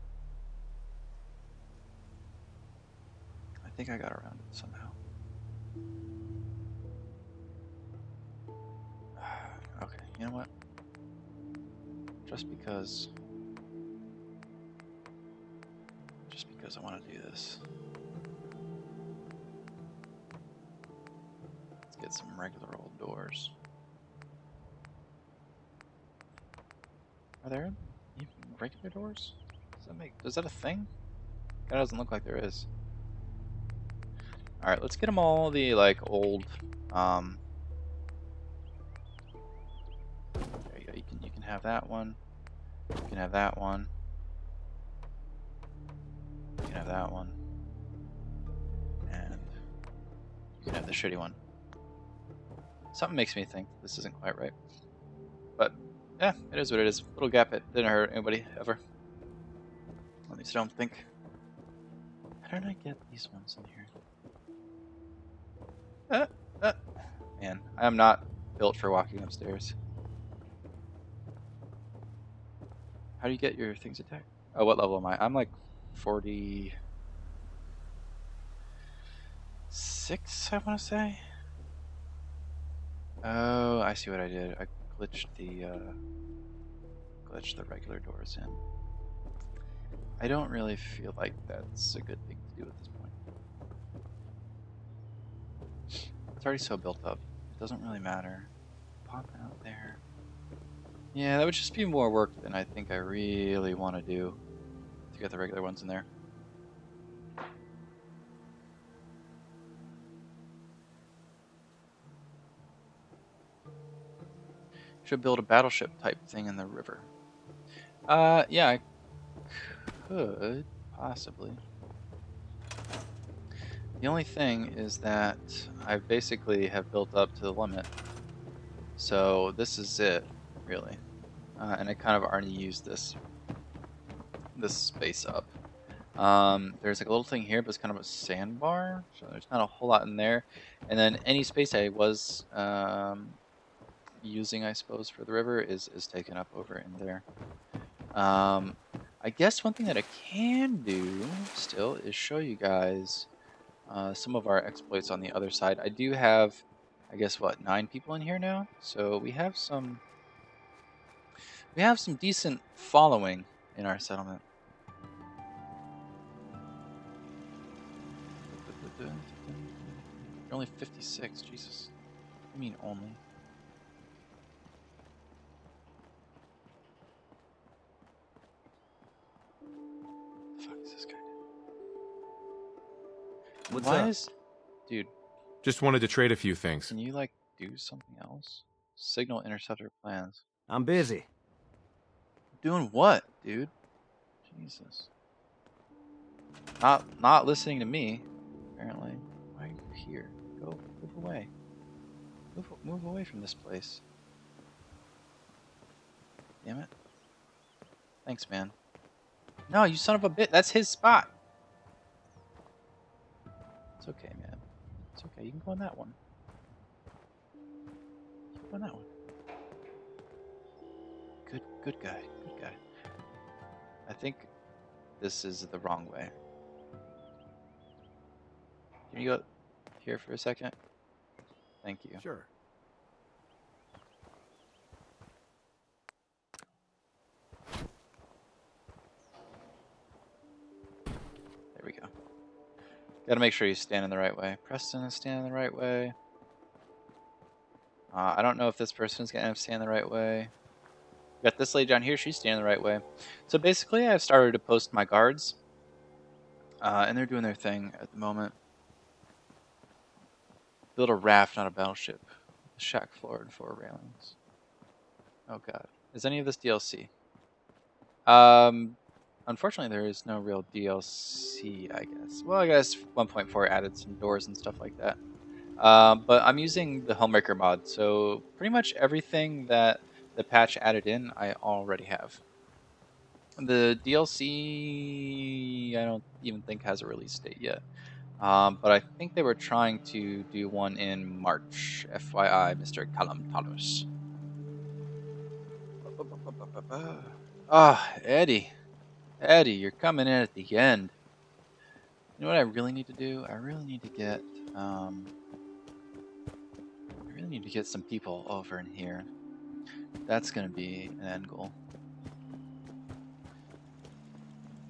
I think I got around it somehow. Okay, you know what? Just because because I want to do this. Let's get some regular old doors. Are there even regular doors? Is that a thing? That doesn't look like there is. All right, let's get them all the like old. There you go. You can have that one. You can have that one. You can have that one. And you can have the shitty one. Something makes me think this isn't quite right. But yeah, it is what it is. Little gap, it didn't hurt anybody ever. At least I don't think. How did I get these ones in here? Man, I am not built for walking upstairs. How do you get your things attacked? Oh, what level am I? I'm like 46, I want to say. Oh, I see what I did. I glitched the regular doors in. I don't really feel like that's a good thing to do at this point. It's already so built up. It doesn't really matter. Pop out there. Yeah, that would just be more work than I think I really want to do to get the regular ones in there. Should build a battleship type thing in the river. Yeah, I could possibly. The only thing is that I basically have built up to the limit. So this is it, really. And I kind of already used this space up. There's like a little thing here, but it's kind of a sandbar, so there's not a whole lot in there. And then any space I was using, I suppose, for the river is taken up over in there. I guess one thing that I can do still is show you guys some of our exploits on the other side. I do have, I guess, what, 9 people in here now, so we have some decent following in our settlement. You're only 56, Jesus. I mean only. What the fuck is this guy doing?
What's
Why
up?
is... Dude,
Just wanted to trade a few things.
can you, like, do something else? Signal interceptor plans.
I'm busy.
Doing what, dude? Jesus. Not listening to me, apparently. Why are you here? Go, move away. Move away from this place. Damn it. Thanks, man. No, you son of a bitch. That's his spot. It's okay, man. It's okay. You can go on that one. You can go on that one. Good guy. Good guy. I think this is the wrong way. Can you go here for a second? Thank you.
Sure.
There we go. Gotta make sure you stand in the right way. Preston is standing the right way. I don't know if this person is gonna stand the right way. Got this lady down here, she's standing the right way. So basically I've started to post my guards. And they're doing their thing at the moment. Build a raft, not a battleship. A shack floor and 4 railings. Oh god. Is any of this DLC? Unfortunately there is no real DLC, I guess. Well, I guess 1.4 added some doors and stuff like that. But I'm using the Homemaker mod, so pretty much everything that the patch added in, I already have. The DLC, I don't even think has a release date yet. But I think they were trying to do one in March. FYI, Mr. Callum Thomas. Ah, Eddie. Eddie, you're coming in at the end. You know what I really need to do? I really need to get some people over in here. That's gonna be an end goal.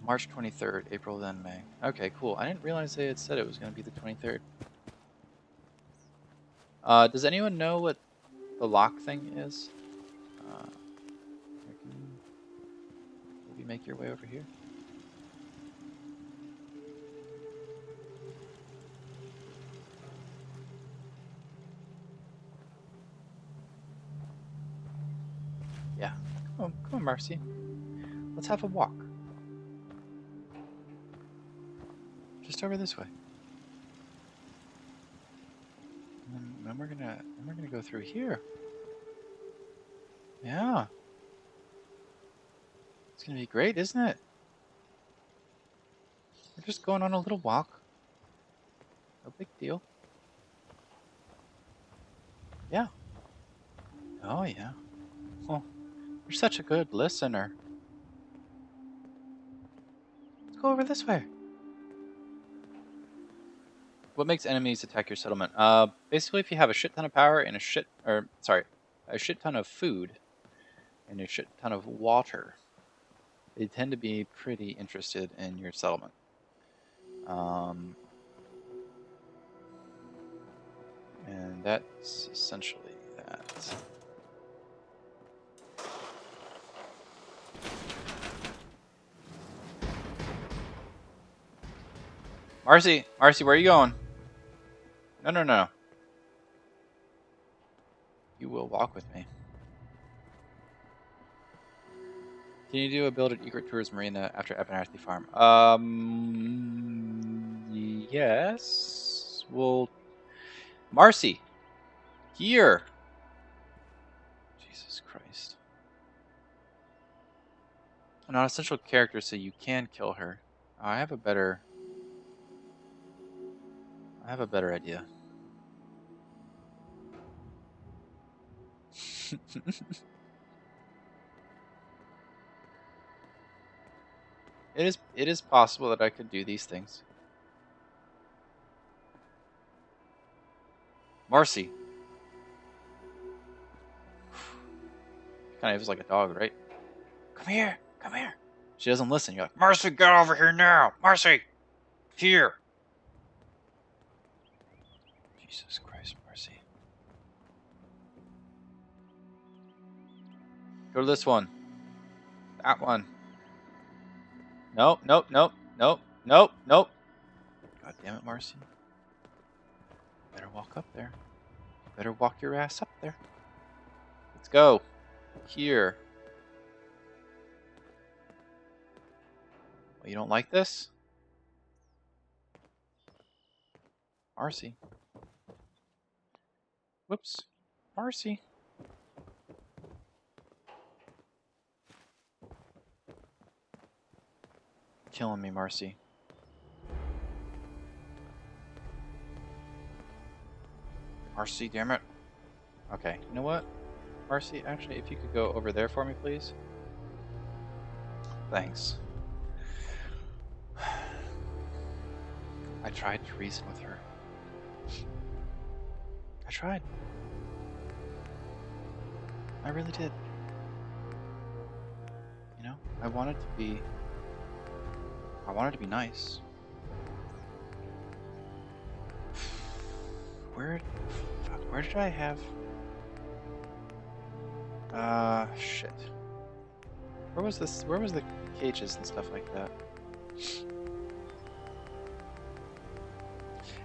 March 23rd, April, then May. Okay, cool. I didn't realize they had said it was going to be the 23rd. Does anyone know what the lock thing is? Here, can you maybe make your way over here? Yeah. Come on, Marcy. Let's have a walk. Just over this way. And then we're gonna go through here. Yeah. It's gonna be great, isn't it? We're just going on a little walk. No big deal. Yeah. Oh yeah. Well, you're such a good listener. Let's go over this way. What makes enemies attack your settlement? Basically, if you have a shit ton of power and a shit ton of food and a shit ton of water, they tend to be pretty interested in your settlement. And that's essentially that. Marcy, where are you going? No. You will walk with me. Can you do a build at Egret Tours Marina after Ebenarthy Farm? Yes. Well, Marcy, here. Jesus Christ. I'm not an essential character, so you can kill her. I have a better idea. It is possible that I could do these things. Marcy. Kind of is like a dog, right? Come here. She doesn't listen. You're like, Marcy, get over here now. Marcy, here. Jesus Christ, Marcy. Go to this one. That one. Nope. God damn it, Marcy. Better walk up there. Better walk your ass up there. Let's go. Here. Well, you don't like this? Marcy. Whoops. Marcy. Killing me, Marcy. Marcy, damn it. Okay, you know what? Marcy, actually, if you could go over there for me, please. Thanks. I tried to reason with her. I tried. I really did. You know, I wanted to be nice. Where did I have... shit. Where was the cages and stuff like that?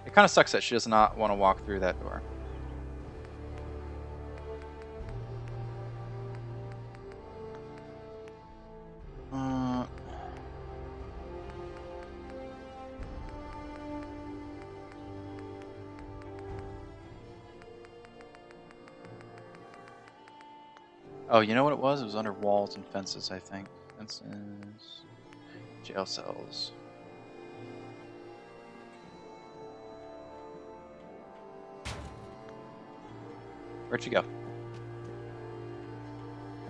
It kind of sucks that she does not want to walk through that door. Oh, you know what it was? It was under walls and fences, I think. Fences... Jail cells. Where'd you go?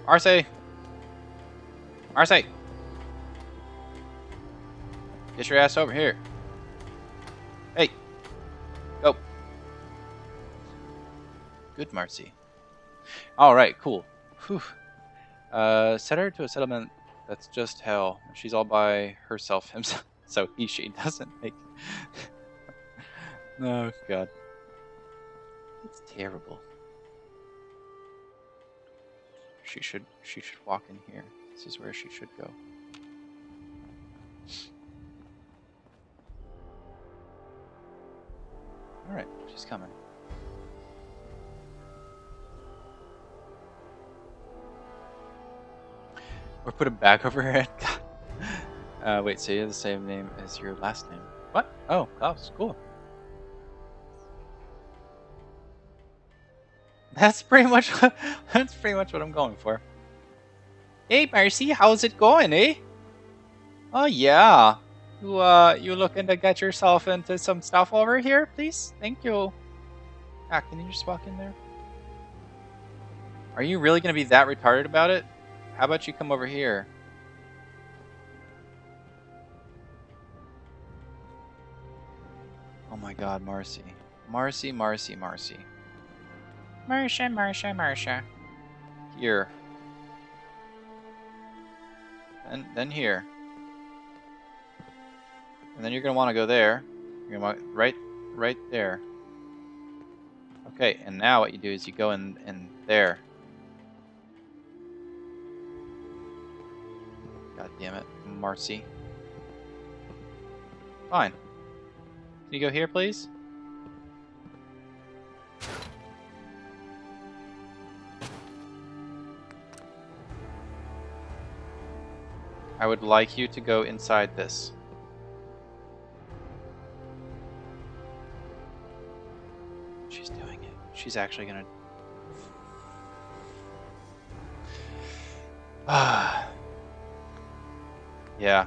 Marcy! Marcy! Get your ass over here. Hey! Go! Good, Marcy. Alright, cool. Whew. Set her to a settlement That's just hell. She's all by herself, himself. So she doesn't make. Oh god, it's terrible. She should walk in here. This is where she should go. All right, she's coming. Or put a bag over her head. Wait, so you have the same name as your last name? What? Oh, Klaus, cool. That's pretty much what I'm going for. Hey, Marcy, how's it going, eh? Oh yeah. You looking to get yourself into some stuff over here, please? Thank you. Ah, can you just walk in there? Are you really gonna be that retarded about it? How about you come over here? Oh my god, Marcy. Marcy. Marsha. Here. And then here. And then you're gonna want to go there. You're gonna want right there. Okay, and now what you do is you go in there. God damn it, Marcy. Fine. Can you go here, please? I would like you to go inside this. She's doing it. She's actually gonna... Yeah,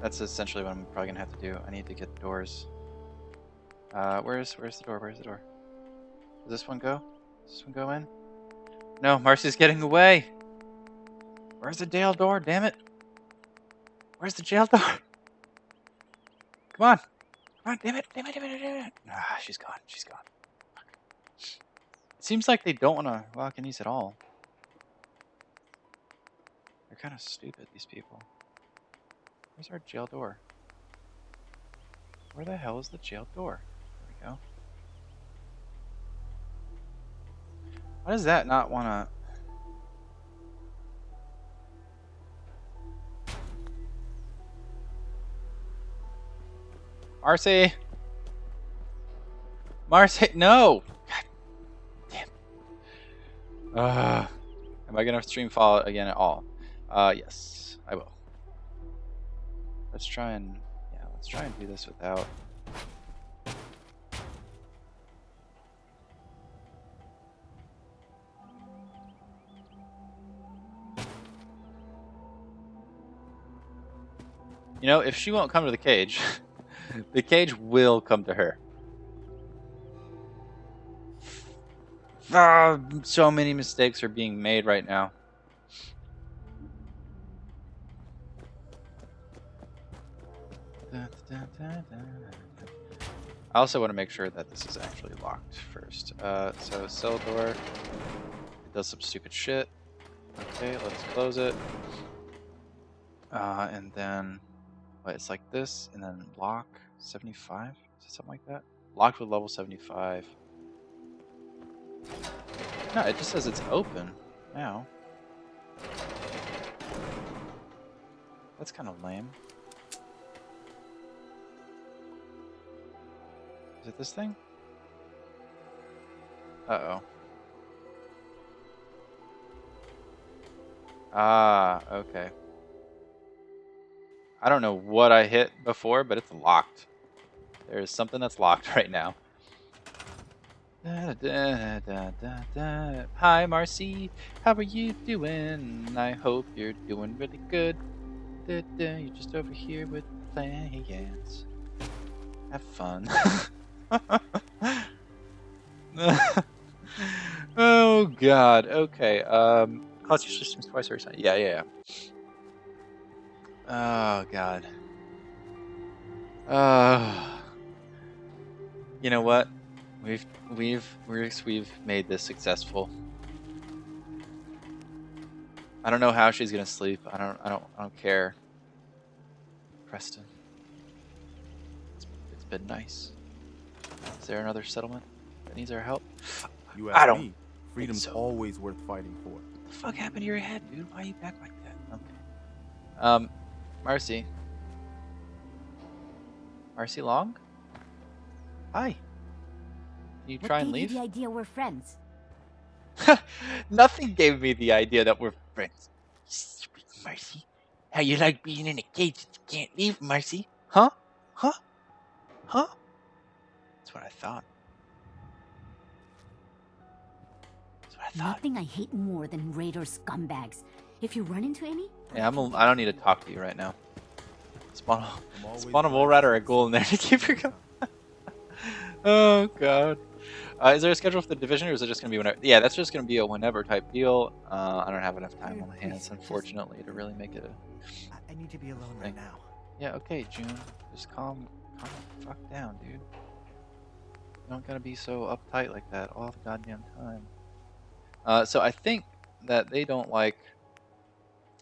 that's essentially what I'm probably gonna have to do. I need to get the doors. Where's the door? Where's the door? Does this one go? Does this one go in? No, Marcy's getting away. Where's the jail door? Damn it! Where's the jail door? Come on! Come on! Damn it! Damn it! Ah, she's gone. She's gone. It seems like they don't want to lock in these at all. They're kind of stupid, these people. Where's our jail door? Where the hell is the jail door? There we go. Why does that not want to... Marcy! Marcy, no! God damn. Am I gonna stream Fallout again at all? Yes, I will. Let's try and do this without... You know, if she won't come to the cage, the cage will come to her. So many mistakes are being made right now. I also want to make sure that this is actually locked first. So cell door, it does some stupid shit. Okay, let's close it. And then, what, it's like this, and then lock 75? Is it something like that? Locked with level 75. No, it just says it's open now. That's kind of lame. Is it this thing? Uh-oh. Ah, okay. I don't know what I hit before, but it's locked. There is something that's locked right now. Hi, Marcy. How are you doing? I hope you're doing really good. You're just over here with plans. Have fun. Oh God. Okay. Klaus usually streams twice every time. Yeah. Oh God. You know what? We've made this successful. I don't know how she's gonna sleep. I don't care. Preston. It's been nice. Is there another settlement that needs our help?
You
I
ask
don't
me, freedom's
so.
always worth fighting for.
What the fuck happened to your head, dude? Why are you back like that? Okay. Marcy. Marcy Long? Hi. Can you try and leave?
What gave you the idea we're friends?
Nothing gave me the idea that we're friends. Stupid Marcy. How you like being in a cage that you can't leave, Marcy? Huh? Huh? Huh? That's what I thought. That's what I thought.
Nothing I hate more than raider scumbags. If you run into any...
Yeah, I don't need to talk to you right now. Spawn a mole
glad
rat or a ghoul in there to keep her going. Oh god. Is there a schedule for the division, or is it just gonna be whenever? Yeah, that's just gonna be a whenever type deal. I don't have enough time on my hands, unfortunately, to really make it a.
I need to be alone right now.
Yeah, okay, June. Just calm the fuck down, dude. You don't gotta be so uptight like that all the goddamn time. So I think that they don't like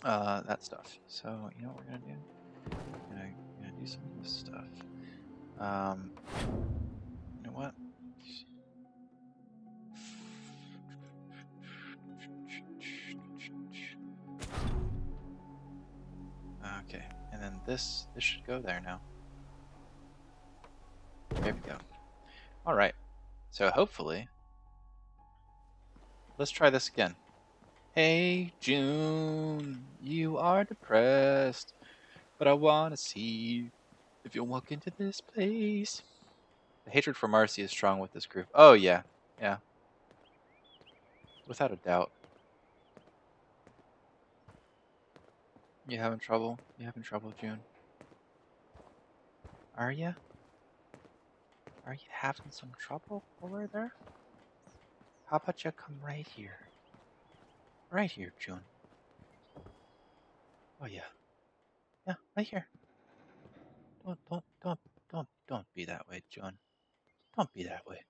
that stuff. So you know what we're gonna do? We're gonna do some of this stuff. You know what? Okay, and then this should go there now. There we go. All right. So hopefully, let's try this again. Hey June, you are depressed, but I want to see if you'll walk into this place. The hatred for Marcy is strong with this group. Oh yeah, yeah. Without a doubt. You having trouble? You having trouble, June? Are ya? Are you having some trouble over there? How about you come right here? Right here, June. Oh yeah. Yeah, right here. Don't be that way, June. Don't be that way.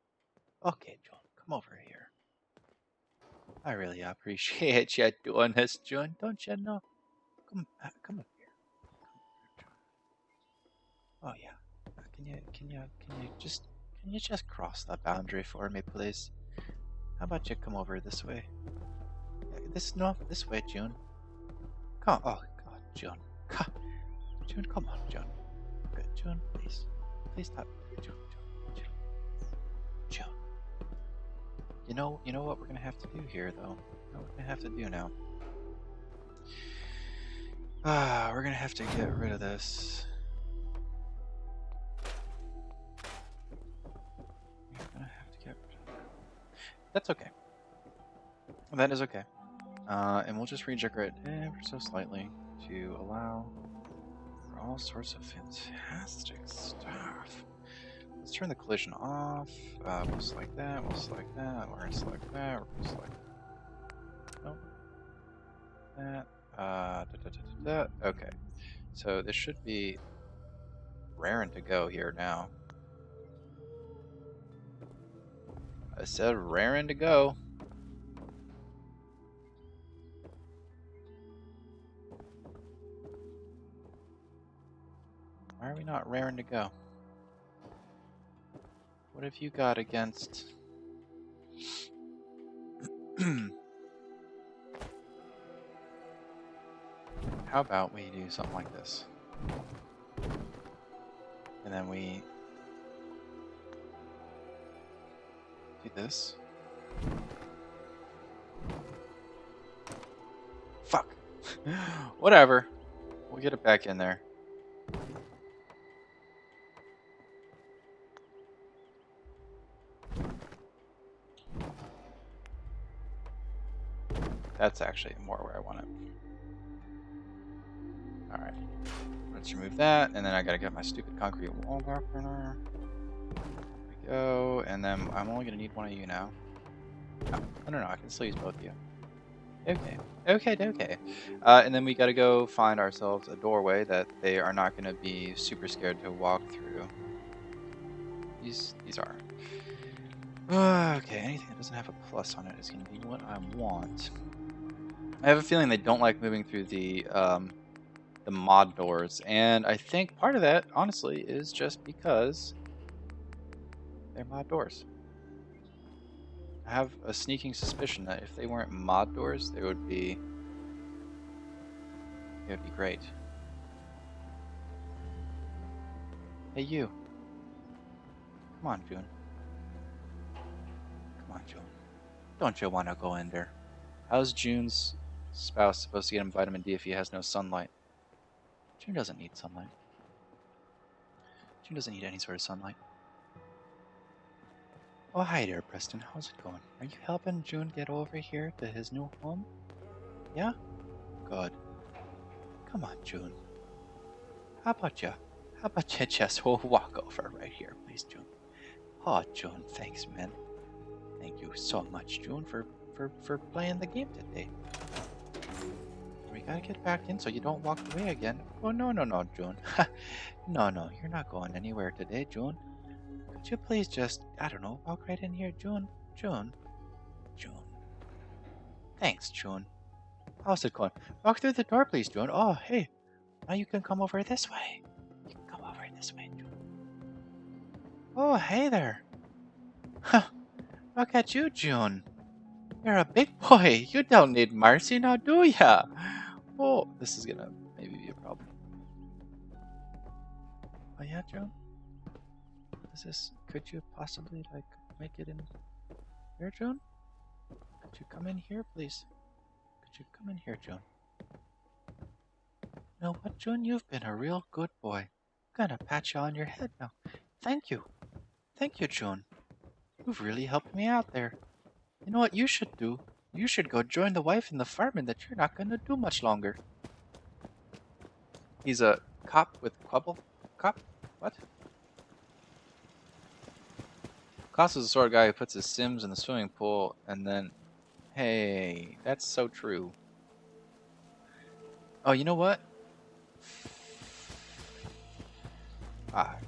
Okay, June, come over here. I really appreciate you doing this, June. Don't you know? Come up here. Oh yeah. Can you just cross that boundary for me, please? How about you come over this way? This way, June. Come. Oh God, June. June, come on, June. Okay, June, please stop. June. You know what we're gonna have to do here, though. You know what we're gonna have to do now. We're gonna have to get rid of this. We're gonna have to get rid of that. That's okay. That is okay. And we'll just rejigger it ever so slightly to allow for all sorts of fantastic stuff. Let's turn the collision off. We'll select that. We'll select that. We're gonna select that. We're gonna select. Nope. That. Okay. So this should be raring to go here now. I said raring to go. Why are we not raring to go? What have you got against... How about we do something like this? And then we... do this. Fuck. Whatever. We'll get it back in there. That's actually more where I want it. Alright. Let's remove that, and then I gotta get my stupid concrete wall back in there. There we go, and then I'm only gonna need one of you now. No, I can still use both of you. Okay. And then we gotta go find ourselves a doorway that they are not gonna be super scared to walk through. These are. Okay, anything that doesn't have a plus on it is gonna be what I want. I have a feeling they don't like moving through the mod doors, and I think part of that, honestly, is just because they're mod doors. I have a sneaking suspicion that if they weren't mod doors, they would be great. Hey, you. Come on, June. Come on, June. Don't you want to go in there? How's June's spouse supposed to get him vitamin D if he has no sunlight? June doesn't need sunlight. June doesn't need any sort of sunlight. Oh, hi there, Preston. How's it going? Are you helping June get over here to his new home? Yeah? Good. Come on, June. How about you just walk over right here, please, June? Oh, June, thanks, man. Thank you so much, June, for playing the game today. We gotta get back in so you don't walk away again. Oh, no, June. No, you're not going anywhere today, June. Could you please just, I don't know, walk right in here, June? June. Thanks, June. How's it going? Walk through the door, please, June. Oh, hey. Now you can come over this way. You can come over this way, June. Oh, hey there. Huh. Look at you, June. You're a big boy. You don't need mercy now, do ya? Oh, this is gonna maybe be a problem. Oh yeah, June? Could you possibly, like, make it in here, June? Could you come in here, please? Could you come in here, June? You know what, June? You've been a real good boy. I'm gonna pat you on your head now. Thank you. Thank you, June. You've really helped me out there. You know what you should do? You should go join the wife in the farming that you're not gonna do much longer. He's a cop with quibble? Cop? What? Klaus is the sort of guy who puts his Sims in the swimming pool and then... Hey, that's so true. Oh, you know what?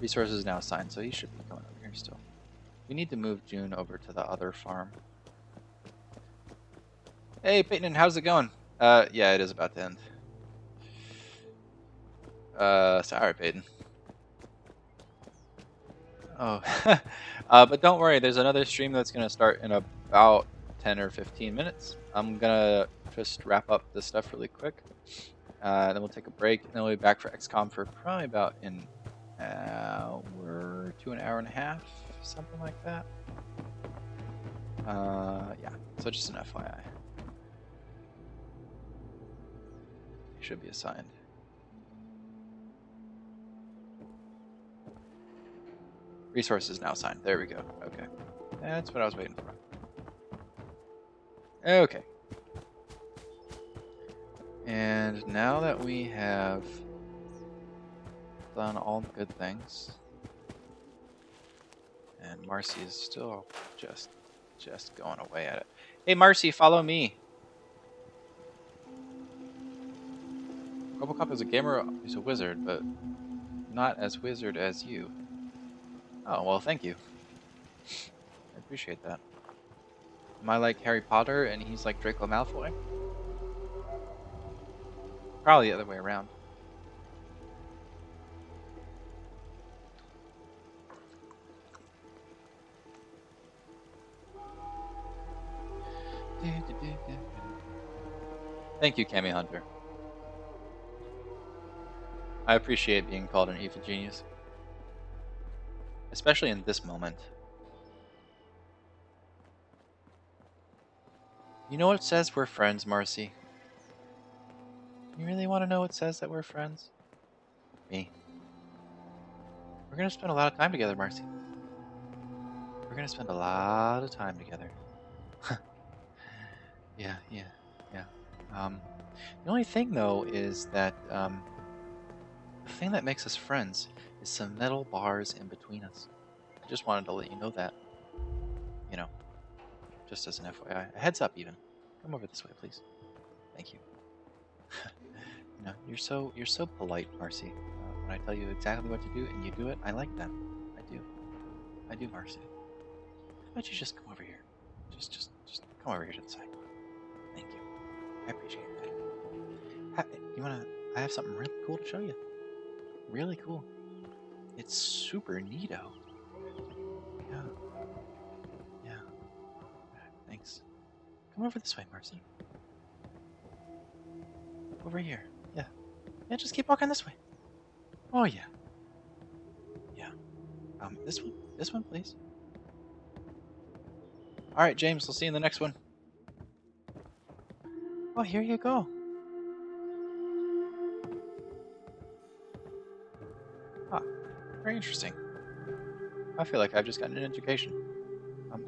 Resources now assigned, so he should be coming over here still. We need to move June over to the other farm. Hey, Peyton, how's it going? Yeah, it is about to end. Sorry, Peyton. Oh, but don't worry, there's another stream that's going to start in about 10 or 15 minutes. I'm going to just wrap up this stuff really quick. Then we'll take a break, and then we'll be back for XCOM for probably about an hour to an hour and a half, something like that. Yeah, so just an FYI. It should be assigned. Resources now assigned. There we go. Okay. That's what I was waiting for. Okay. And now that we have done all the good things, and Marcy is still just going away at it. Hey, Marcy, follow me. Robocop is a gamer, he's a wizard, but not as wizard as you. Oh, well, thank you. I appreciate that. Am I like Harry Potter and he's like Draco Malfoy? Probably the other way around. Thank you, Cammy Hunter. I appreciate being called an evil genius. Especially in this moment. You know what says we're friends, Marcy? You really want to know what says that we're friends? Me. We're going to spend a lot of time together, Marcy. We're going to spend a lot of time together. Yeah. The only thing, though, is that the thing that makes us friends is some metal bars in between us. I just wanted to let you know that. You know, just as an FYI. A heads up, even. Come over this way, please. Thank you. You know, you're so polite, Marcy. When I tell you exactly what to do and you do it, I like that. I do, Marcy. How about you just come over here? Just come over here to the side. Thank you. I appreciate that. You wanna? I have something really cool to show you. Really cool. It's super neato. Yeah. Yeah. Thanks. Come over this way, Marcy. Over here. Yeah. Yeah, just keep walking this way. Oh yeah. Yeah. This one. This one, please. All right, James. We'll see you in the next one. Oh, here you go. Ah, very interesting. I feel like I've just gotten an education.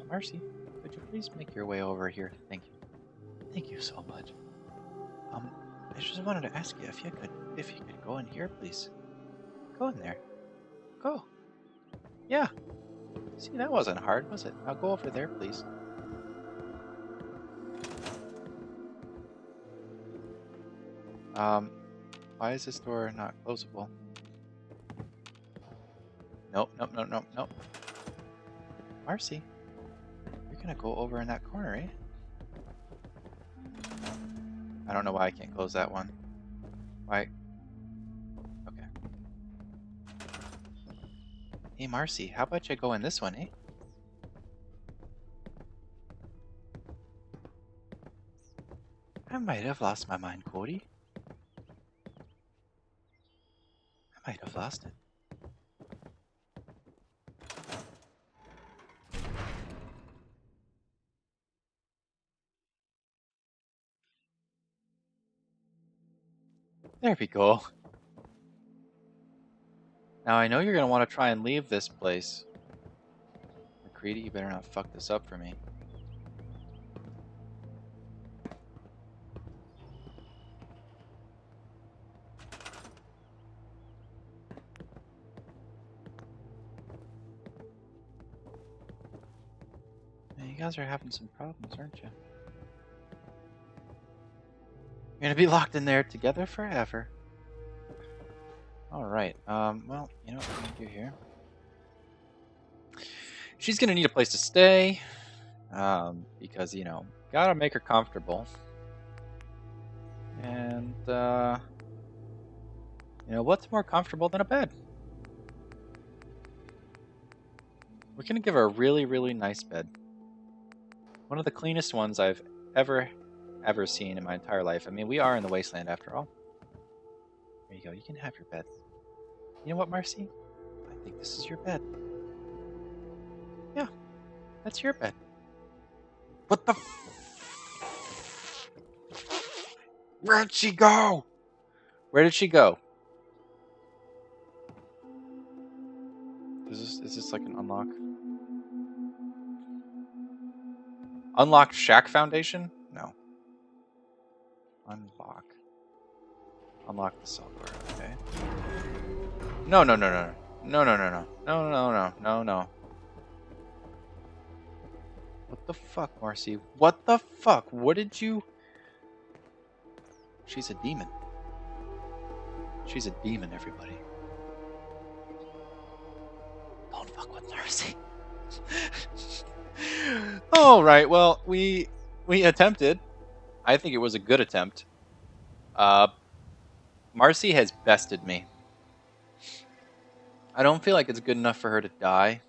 Marcy, could you please make your way over here? Thank you. Thank you so much. I just wanted to ask you if you could go in here, please. Go in there. Go. Yeah. See, that wasn't hard, was it? Now go over there, please. Why is this door not closable? Nope, nope, nope, nope, nope. Marcy, you're gonna go over in that corner, eh? I don't know why I can't close that one. Why? Okay. Hey, Marcy, how about you go in this one, eh? I might have lost my mind, Cody. I might have lost it. There we go. Now I know you're gonna want to try and leave this place. McCready, you better not fuck this up for me. Man, you guys are having some problems, aren't you? You're gonna be locked in there together forever. Alright, well, you know what we're gonna do here? She's gonna need a place to stay. Because, you know, gotta make her comfortable. And, you know, what's more comfortable than a bed? We're gonna give her a really, really nice bed. One of the cleanest ones I've ever seen in my entire life. I mean, we are in the wasteland after all. There you go, you can have your bed. You know what, Marcy? I think this is your bed. Yeah, that's your bed. What the Where'd she go? Where did she go? Is this like an unlock? Unlocked Shack Foundation? No. Unlock. Unlock the software, okay. No, no, no, no. No, no, no, no. No, no, no, no, no. What the fuck, Marcy? What the fuck? What did you... She's a demon. She's a demon, everybody. Don't fuck with Marcy. Alright, well, we attempted. I think it was a good attempt. Marcy has bested me. I don't feel like it's good enough for her to die.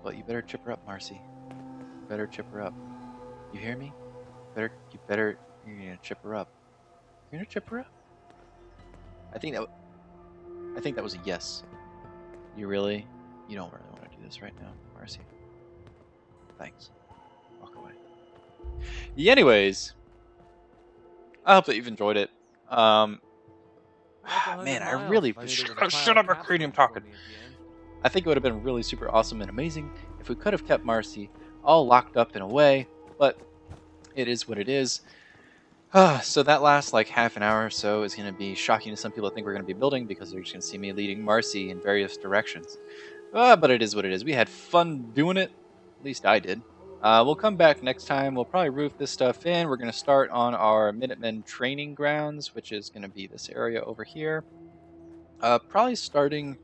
But you better chip her up, Marcy. You better chip her up. You hear me? You're gonna chip her up. You're gonna chip her up? I think that was a yes. You don't really want to do this right now, Marcy. Thanks. Walk away. Yeah, anyways, I hope that you've enjoyed it. Man, I really shut up, McCready, I'm talking. I think it would have been really super awesome and amazing if we could have kept Marcy all locked up in a way, but it is what it is. So that last like half an hour or so is going to be shocking to some people that think we're going to be building because they're just going to see me leading Marcy in various directions. But it is what it is. We had fun doing it. At least I did. We'll come back next time. We'll probably roof this stuff in. We're going to start on our Minutemen training grounds, which is going to be this area over here. Probably starting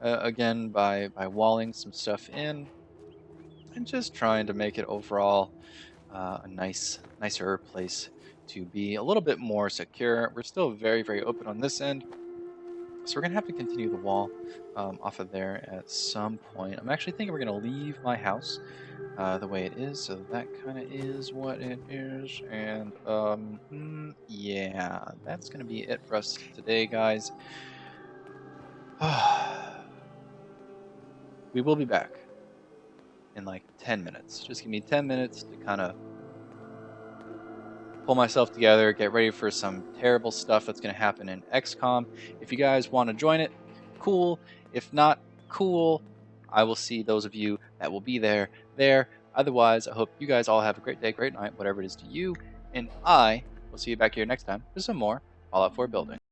again by walling some stuff in and just trying to make it overall a nicer place to be, a little bit more secure. We're still very, very open on this end, so we're gonna have to continue the wall off of there at some point. I'm actually thinking we're gonna leave my house the way it is, so that kind of is what it is. And yeah, that's gonna be it for us today, guys. We will be back in like 10 minutes. Just give me 10 minutes to kind of pull myself together, get ready for some terrible stuff that's going to happen in XCOM. If you guys want to join it, cool. If not, cool. I will see those of you that will be there. Otherwise, I hope you guys all have a great day, great night, whatever it is to you. And I will see you back here next time for some more Fallout 4 building.